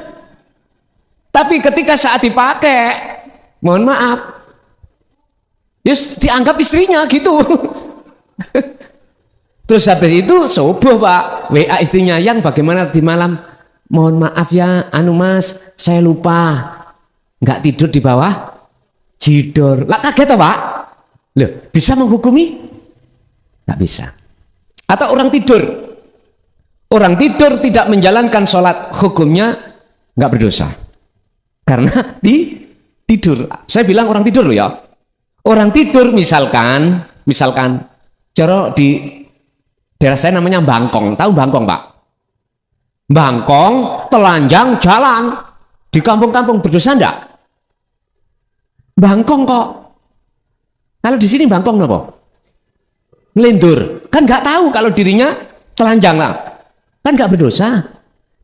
Speaker 1: Tapi ketika saat dipakai, mohon maaf, yes, dianggap istrinya gitu. Terus habis itu subuh, Pak, WA istrinya, yang bagaimana di malam? Mohon maaf ya, anu Mas, saya lupa nggak tidur di bawah jidor. Lah kaget, Pak. Loh, bisa menghukumi? Nggak bisa. Atau orang tidur tidak menjalankan sholat, hukumnya nggak berdosa karena tidur. Saya bilang orang tidur loh ya. Orang tidur misalkan cara di daerah saya namanya bangkong. Tahu bangkong, Pak? Bangkong, telanjang, jalan di kampung-kampung, berdosa enggak? Bangkong kok. Kalau di sini bangkong apa? Melindur. Kan nggak tahu kalau dirinya telanjang lah. Kan nggak berdosa.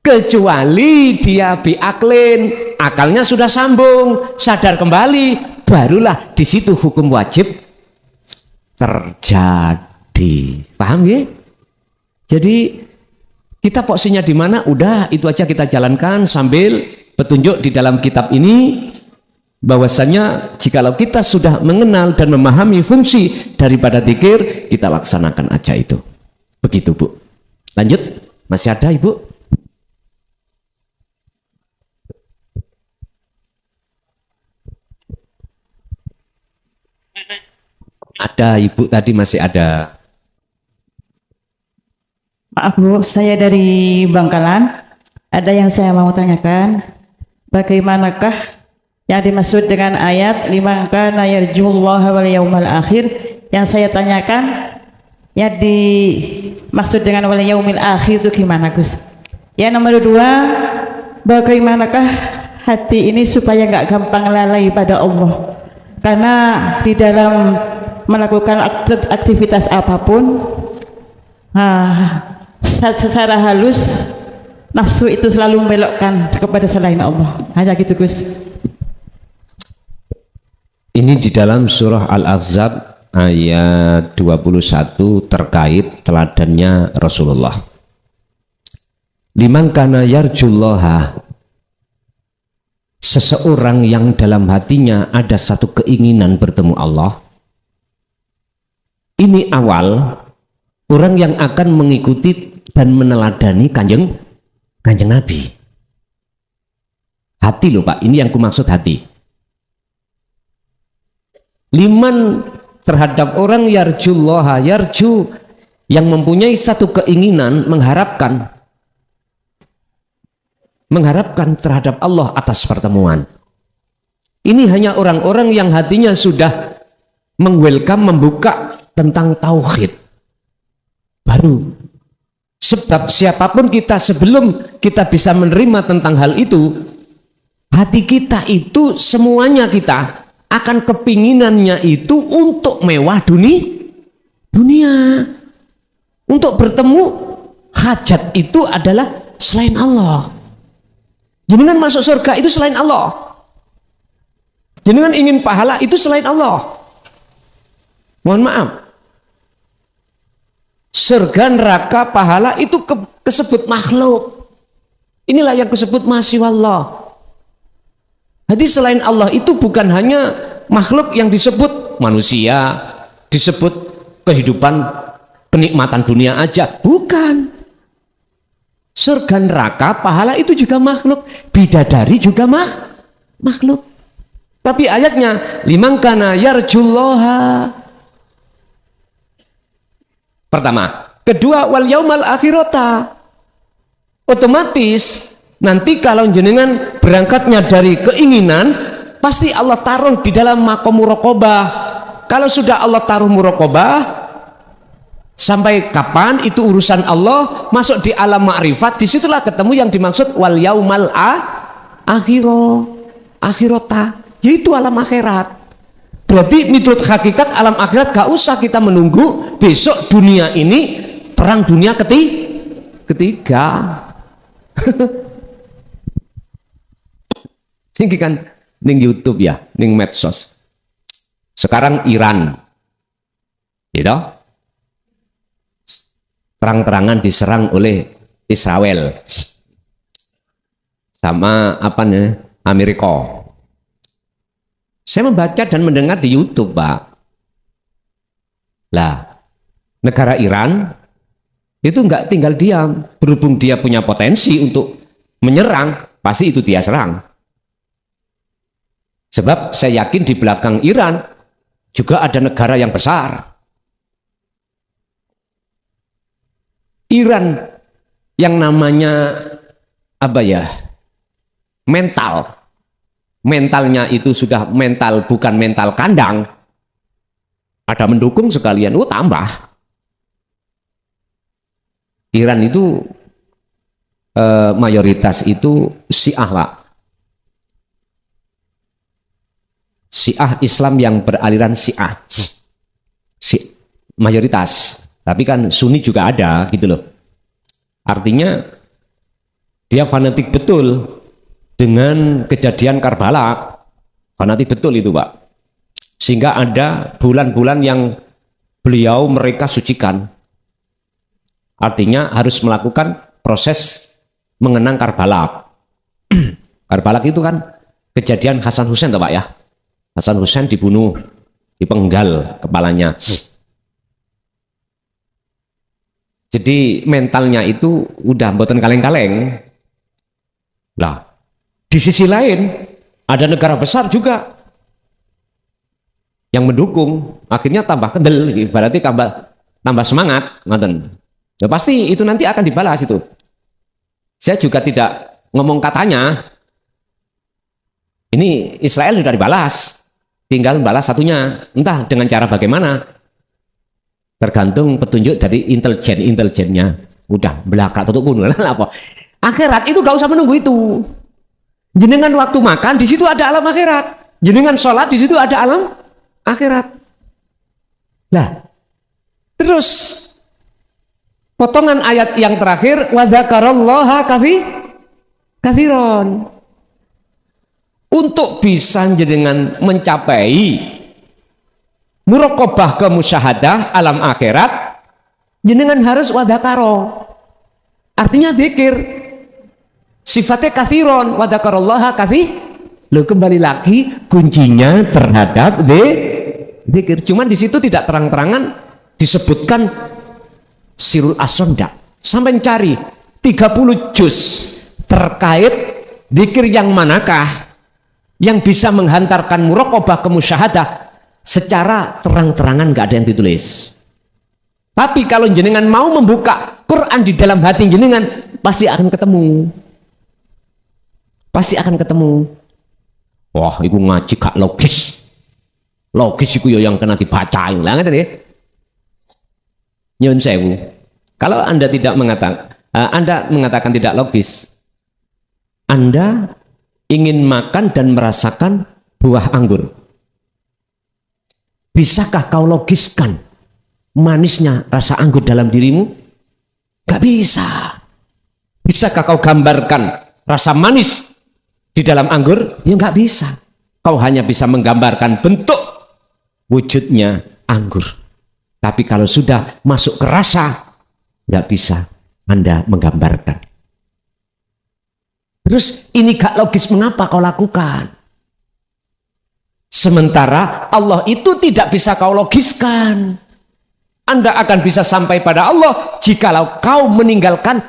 Speaker 1: Kecuali dia biaklin, akalnya sudah sambung, sadar kembali, barulah di situ hukum wajib terjadi. Paham ya? Jadi kita posisinya di mana? Udah itu aja kita jalankan sambil petunjuk di dalam kitab ini, bahwasanya jikalau kita sudah mengenal dan memahami fungsi daripada zikir, kita laksanakan aja itu. Begitu, Bu. Lanjut, masih ada Ibu? Ada Ibu tadi masih ada.
Speaker 7: Maaf Bu, saya dari Bangkalan. Ada yang saya mau tanyakan. Bagaimanakah yang dimaksud dengan ayat liman kana yarjullaha wal yaumal akhir? Yang saya tanyakan, yang dimaksud dengan wal yaumil akhir itu gimana, Gus? Yang nomor 2, bagaimanakah hati ini supaya nggak gampang lalai pada Allah? Karena di dalam melakukan aktivitas apapun, secara halus nafsu itu selalu membelokkan kepada selain Allah. Hanya gitu, Gus.
Speaker 1: Ini di dalam surah Al-Ahzab ayat 21 terkait teladannya Rasulullah. Liman kana yarjullaha, seseorang yang dalam hatinya ada satu keinginan bertemu Allah. Ini awal orang yang akan mengikuti dan meneladani kanjeng Nabi. Hati loh, Pak, ini yang kumaksud hati. Liman terhadap orang yarjullaha, yarju yang mempunyai satu keinginan, mengharapkan terhadap Allah atas pertemuan. Ini hanya orang-orang yang hatinya sudah membuka tentang tauhid. Baru. Sebab siapapun kita, sebelum kita bisa menerima tentang hal itu, hati kita itu semuanya kita akan kepinginannya itu untuk mewah dunia. Untuk bertemu, hajat itu adalah selain Allah. Jenengan masuk surga itu selain Allah. Jenengan ingin pahala itu selain Allah. Mohon maaf. Surga, neraka, pahala itu kesebut makhluk. Inilah yang disebut masyiwallah. Jadi selain Allah itu bukan hanya makhluk yang disebut manusia, disebut kehidupan, kenikmatan dunia aja. Bukan. Surga, neraka, pahala itu juga makhluk. Bidadari juga makhluk. Tapi ayatnya liman kana yarjullaha. Pertama. Kedua, wal yaumal akhirata. Otomatis nanti kalau jenengan berangkatnya dari keinginan, pasti Allah taruh di dalam maqam muraqabah, Kalau sudah Allah taruh muraqabah, sampai kapan itu urusan Allah. Masuk di alam ma'rifat, disitulah ketemu yang dimaksud wal yaumal akhirata, yaitu alam akhirat. Berarti menurut hakikat alam akhirat gak usah kita menunggu besok dunia ini perang dunia ketiga. Ini kan ning YouTube ya, ning medsos. Sekarang Iran, gitu, terang-terangan diserang oleh Israel sama apa nih Amerika. Saya membaca dan mendengar di YouTube, Pak. Lah, negara Iran itu nggak tinggal diam. Berhubung dia punya potensi untuk menyerang, pasti itu dia serang. Sebab saya yakin di belakang Iran juga ada negara yang besar. Iran yang namanya apa ya? Mentalnya itu sudah mental, bukan mental kandang. Ada mendukung sekalian, tambah. Iran itu mayoritas itu Syiah lah. Syiah Islam yang beraliran Syiah. Mayoritas. Tapi kan Sunni juga ada gitu loh. Artinya dia fanatik betul dengan kejadian Karbala, fanatik betul itu, Pak. Sehingga ada bulan-bulan yang mereka sucikan. Artinya harus melakukan proses mengenang Karbala. Karbala itu kan kejadian Hasan Hussein, Pak ya. Hasan Hussein dibunuh, dipenggal kepalanya. Jadi mentalnya itu udah mboten kaleng-kaleng. Lah, di sisi lain ada negara besar juga yang mendukung, akhirnya tambah kendel, berarti tambah semangat, ngoten. Ya pasti itu nanti akan dibalas itu. Saya juga tidak ngomong katanya. Ini Israel sudah dibalas, tinggal balas satunya, entah dengan cara bagaimana. Tergantung petunjuk dari intelijennya. Udah belakang tutup kuno apa. Akhirat itu gak usah menunggu itu. Jenengan waktu makan di situ ada alam akhirat. Jenengan sholat di situ ada alam akhirat. Nah, terus potongan ayat yang terakhir wa dzakarallaha katsiran. Untuk bisa jenengan mencapai muraqabah ke musyahadah alam akhirat, jenengan harus wa dzakara. Artinya zikir. Sifatnya kathiron, wa dzakarallaha lo kembali lagi kuncinya terhadap zikir. Cuman di situ tidak terang-terangan disebutkan sirul asronda. Sampai cari 30 juz terkait zikir yang manakah yang bisa menghantarkan muraqabah ke musyahadah secara terang-terangan nggak ada yang ditulis. Tapi kalau jenengan mau membuka Quran di dalam hati jenengan, pasti akan ketemu. Pasti akan ketemu. Wah, itu ngaji gak logis. Logis itu yang kena dibaca. Lah ngeten nggih. Nyuwun sewu. Kalau Anda tidak mengatakan tidak logis, Anda ingin makan dan merasakan buah anggur. Bisakah kau logiskan manisnya rasa anggur dalam dirimu? Gak bisa. Bisakah kau gambarkan rasa manis di dalam anggur? Ya nggak bisa. Kau hanya bisa menggambarkan bentuk wujudnya anggur. Tapi kalau sudah masuk ke rasa, nggak bisa Anda menggambarkan. Terus ini gak logis, mengapa kau lakukan? Sementara Allah itu tidak bisa kau logiskan. Anda akan bisa sampai pada Allah jikalau kau meninggalkan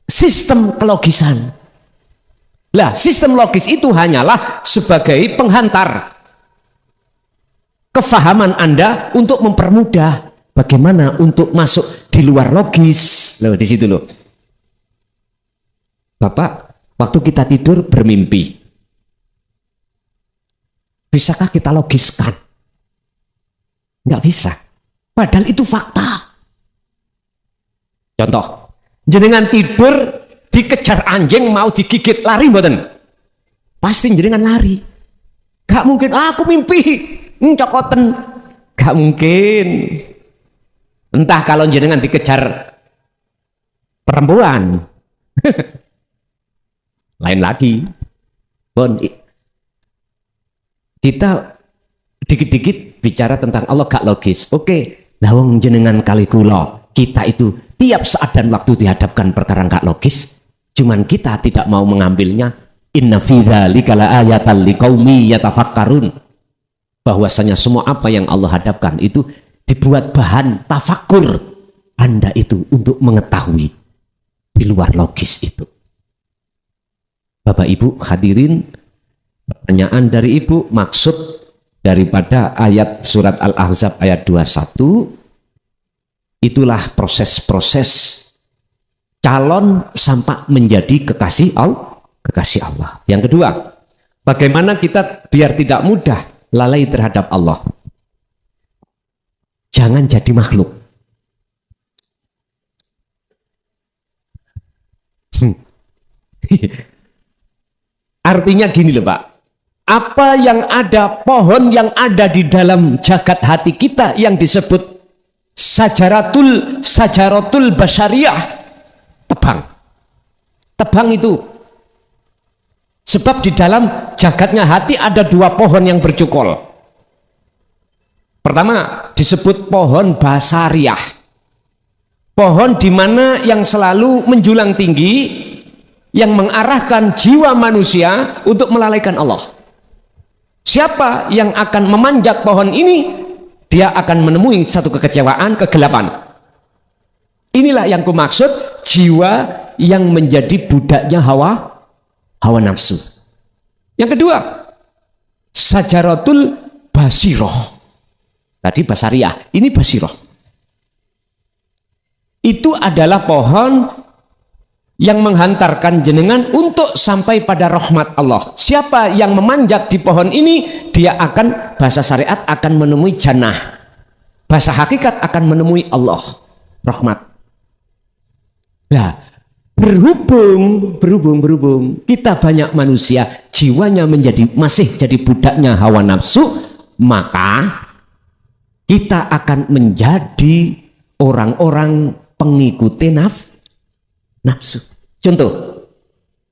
Speaker 1: sistem kelogisan. Lah, sistem logis itu hanyalah sebagai penghantar kefahaman Anda untuk mempermudah bagaimana untuk masuk di luar logis. Loh, di situ loh. Bapak, waktu kita tidur bermimpi. Bisakah kita logiskan? Nggak bisa. Padahal itu fakta. Contoh, jenengan tidur dikejar anjing mau digigit, lari mboten? Pasti jenengan lari. Gak mungkin, aku mimpi cokoten. Gak mungkin. Entah kalau jenengan dikejar perempuan. Lain lagi. Bon, kita dikit-dikit bicara tentang Allah gak logis. Oke, lawang jenengan kali kula, kita itu tiap saat dan waktu dihadapkan perkara gak logis, cuman kita tidak mau mengambilnya. Inna fi dzalika laayatan liqaumi yatafakkarun. Bahwasanya semua apa yang Allah hadapkan itu dibuat bahan tafakur Anda itu untuk mengetahui di luar logis itu. Bapak Ibu hadirin, pertanyaan dari Ibu, maksud daripada ayat surat Al-Ahzab ayat 21, itulah proses-proses calon sampai menjadi kekasih Allah. Yang kedua, bagaimana kita biar tidak mudah lalai terhadap Allah? Jangan jadi makhluk. Artinya gini loh Pak, apa yang ada, pohon yang ada di dalam jagat hati kita yang disebut sajaratul basyariyah, tebang itu. Sebab di dalam jagatnya hati ada dua pohon yang bercokol. Pertama disebut pohon basariyah, pohon di mana yang selalu menjulang tinggi, yang mengarahkan jiwa manusia untuk melalaikan Allah. Siapa yang akan memanjat pohon ini, dia akan menemui satu kekecewaan, kegelapan. Inilah yang kumaksud jiwa yang menjadi budaknya hawa nafsu. Yang kedua, sajaratul basiroh. Tadi basariyah, ini basiroh. Itu adalah pohon yang menghantarkan jenengan untuk sampai pada rahmat Allah. Siapa yang memanjat di pohon ini, dia akan, bahasa syariat, akan menemui jannah. Bahasa hakikat akan menemui Allah, rahmat. Nah, berhubung kita banyak manusia jiwanya masih jadi budaknya hawa nafsu, maka kita akan menjadi orang-orang pengikuti nafsu. Contoh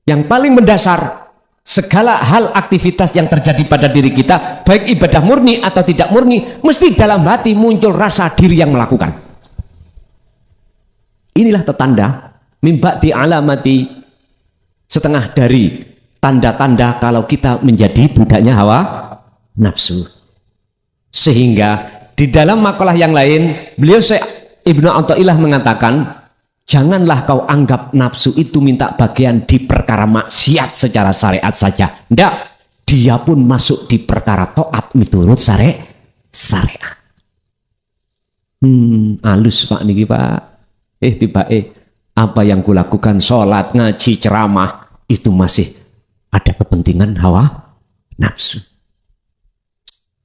Speaker 1: yang paling mendasar, segala hal aktivitas yang terjadi pada diri kita, baik ibadah murni atau tidak murni, mesti dalam hati muncul rasa diri yang melakukan. Inilah tetanda mimba di alamati, setengah dari tanda-tanda kalau kita menjadi budaknya hawa nafsu. Sehingga di dalam makalah yang lain, beliau Ibnu Athaillah mengatakan, janganlah kau anggap nafsu itu minta bagian di perkara maksiat secara syariat saja. Tidak, dia pun masuk di perkara taat menurut syariat. Halus Pak niki Pak. Tiba apa yang kulakukan, sholat, ngaji, ceramah, itu masih ada kepentingan hawa nafsu.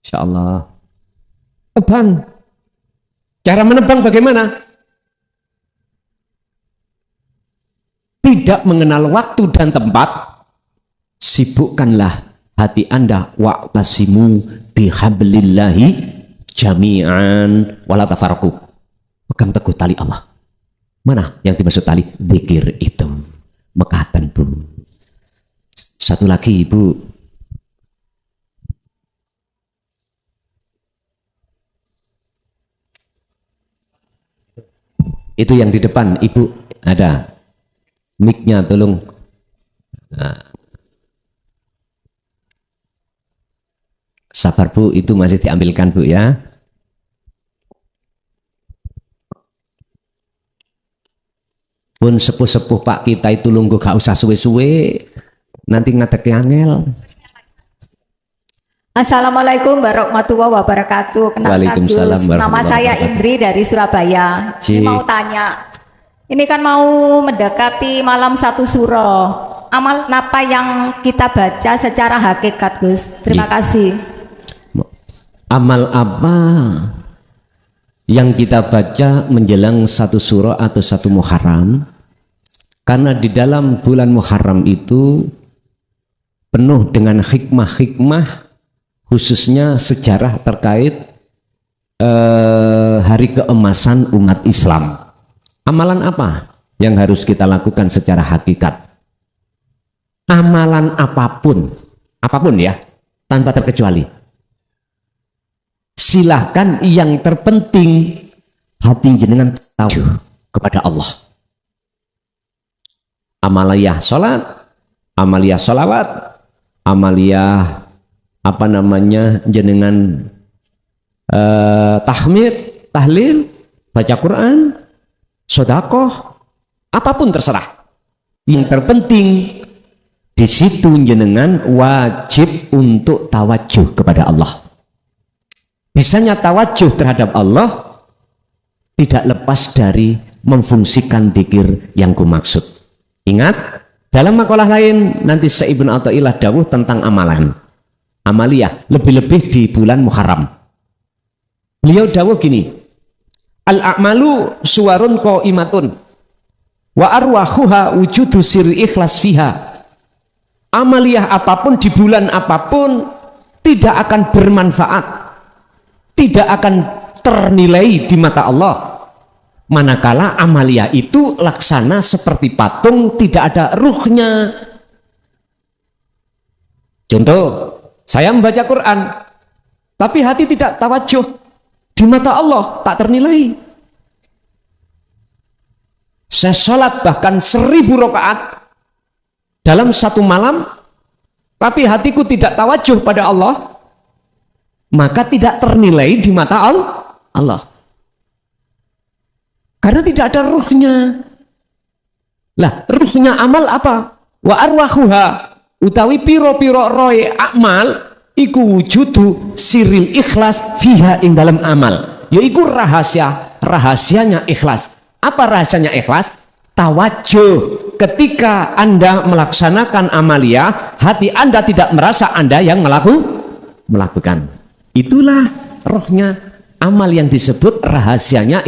Speaker 1: Insya Allah. Tebang. Cara menebang bagaimana? Tidak mengenal waktu dan tempat, sibukkanlah hati Anda, wa'tasimu bihablillahi jami'an wala tafarraqu. Pegang teguh tali Allah. Mana yang dimaksud tali? Zikir itu. Mekatan Bu. Satu lagi Ibu. Itu yang di depan Ibu ada. Mic-nya tolong. Nah. Sabar Bu, itu masih diambilkan Bu ya. Pun sepuh-sepuh Pak kita itu lungguh gak usah suwe-suwe, nanti ngadek angel.
Speaker 8: Assalamualaikum warahmatullahi wabarakatuh.
Speaker 1: Waalaikumsalam.
Speaker 8: Nama saya Indri dari Surabaya. Ini mau tanya, ini kan mau mendekati malam satu suro. Amal apa yang kita baca secara hakikat Gus? Terima kasih.
Speaker 1: Amal apa yang kita baca menjelang satu surah atau satu Muharram, karena di dalam bulan Muharram itu penuh dengan hikmah-hikmah, khususnya sejarah terkait hari keemasan umat Islam. Amalan apa yang harus kita lakukan secara hakikat? Amalan apapun ya, tanpa terkecuali. Silahkan, yang terpenting hati jenengan tahu kepada Allah. Amaliyah sholat, amaliyah sholawat, amaliyah jenengan tahmid, tahlil, baca Quran, sedekah, apapun terserah. Yang terpenting di situ jenengan wajib untuk tawajuh kepada Allah. Bisanya tawajuh terhadap Allah tidak lepas dari memfungsikan dzikir yang kumaksud. Ingat, dalam makalah lain nanti Syekh Ibnu Athaillah dawuh tentang amalan, amaliyah, lebih-lebih di bulan Muharram. Beliau dawuh gini, al-a'malu suwarun qaimatun wa arwahuha wujudu sirri ikhlas fiha. Amaliyah apapun di bulan apapun tidak akan bermanfaat, tidak akan ternilai di mata Allah, manakala amaliyah itu laksana seperti patung, tidak ada ruhnya. Contoh, saya membaca Quran tapi hati tidak tawajuh, di mata Allah tak ternilai. Saya sholat bahkan 1000 rakaat dalam satu malam, tapi hatiku tidak tawajuh pada Allah, maka tidak ternilai di mata Allah. Karena tidak ada ruhnya. Lah, ruhnya amal apa? Wa arwahuha, utawi piro-piro roy amal, iku wujudu siril ikhlas fiha ing dalam amal, yaiku rahasianya ikhlas. Apa rahasianya ikhlas? Tawajuh. Ketika Anda melaksanakan amaliyah, hati Anda tidak merasa Anda yang melakukan. Itulah rohnya amal yang disebut rahasianya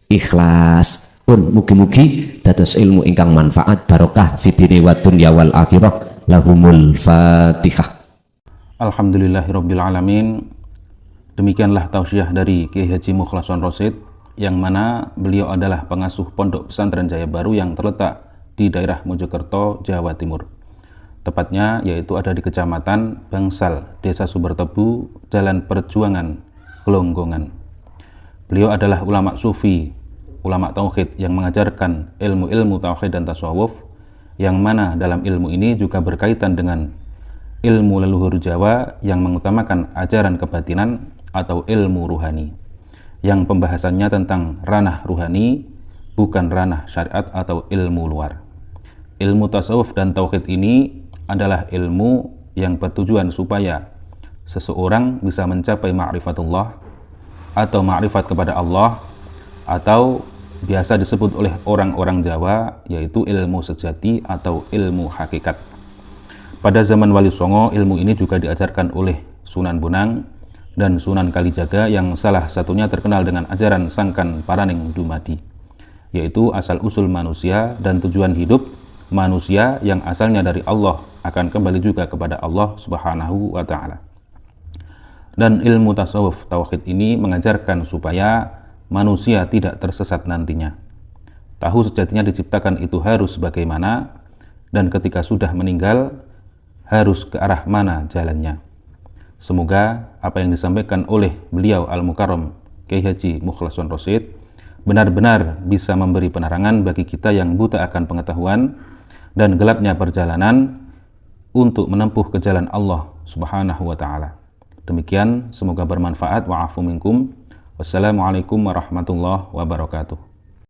Speaker 1: ikhlas. Pun mugi-mugi dados ilmu ingkang manfaat barokah fitri wa dunya wal akhirah. Lahumul Fatihah.
Speaker 2: Alhamdulillahirabbil alamin. Demikianlah tausiah dari Kiai Haji Mukhlason Rosyid, yang mana beliau adalah pengasuh Pondok Pesantren Jaya Baru yang terletak di daerah Mojokerto, Jawa Timur. Tepatnya yaitu ada di Kecamatan Bangsal, Desa Sumbertebu, Jalan Perjuangan, Gelonggongan. Beliau adalah ulama sufi, ulama tauhid yang mengajarkan ilmu-ilmu tauhid dan tasawuf, yang mana dalam ilmu ini juga berkaitan dengan ilmu leluhur Jawa yang mengutamakan ajaran kebatinan atau ilmu ruhani, yang pembahasannya tentang ranah ruhani, bukan ranah syariat atau ilmu luar. Ilmu tasawuf dan tauhid ini adalah ilmu yang bertujuan supaya seseorang bisa mencapai ma'rifatullah atau ma'rifat kepada Allah, atau biasa disebut oleh orang-orang Jawa yaitu ilmu sejati atau ilmu hakikat. Pada zaman Wali Songo, ilmu ini juga diajarkan oleh Sunan Bonang dan Sunan Kalijaga, yang salah satunya terkenal dengan ajaran Sangkan Paraning Dumadi, yaitu asal-usul manusia dan tujuan hidup manusia yang asalnya dari Allah akan kembali juga kepada Allah Subhanahu wa Ta'ala. Dan ilmu tasawuf tauhid ini mengajarkan supaya manusia tidak tersesat nantinya. Tahu sejatinya diciptakan itu harus bagaimana, dan ketika sudah meninggal harus ke arah mana jalannya. Semoga apa yang disampaikan oleh beliau Al-Mukarram Kiai Haji Mukhlason Rosyid benar-benar bisa memberi penerangan bagi kita yang buta akan pengetahuan dan gelapnya perjalanan untuk menempuh ke jalan Allah Subhanahu wa Ta'ala. Demikian, semoga bermanfaat. Wa'afu minkum. Wassalamualaikum warahmatullahi wabarakatuh.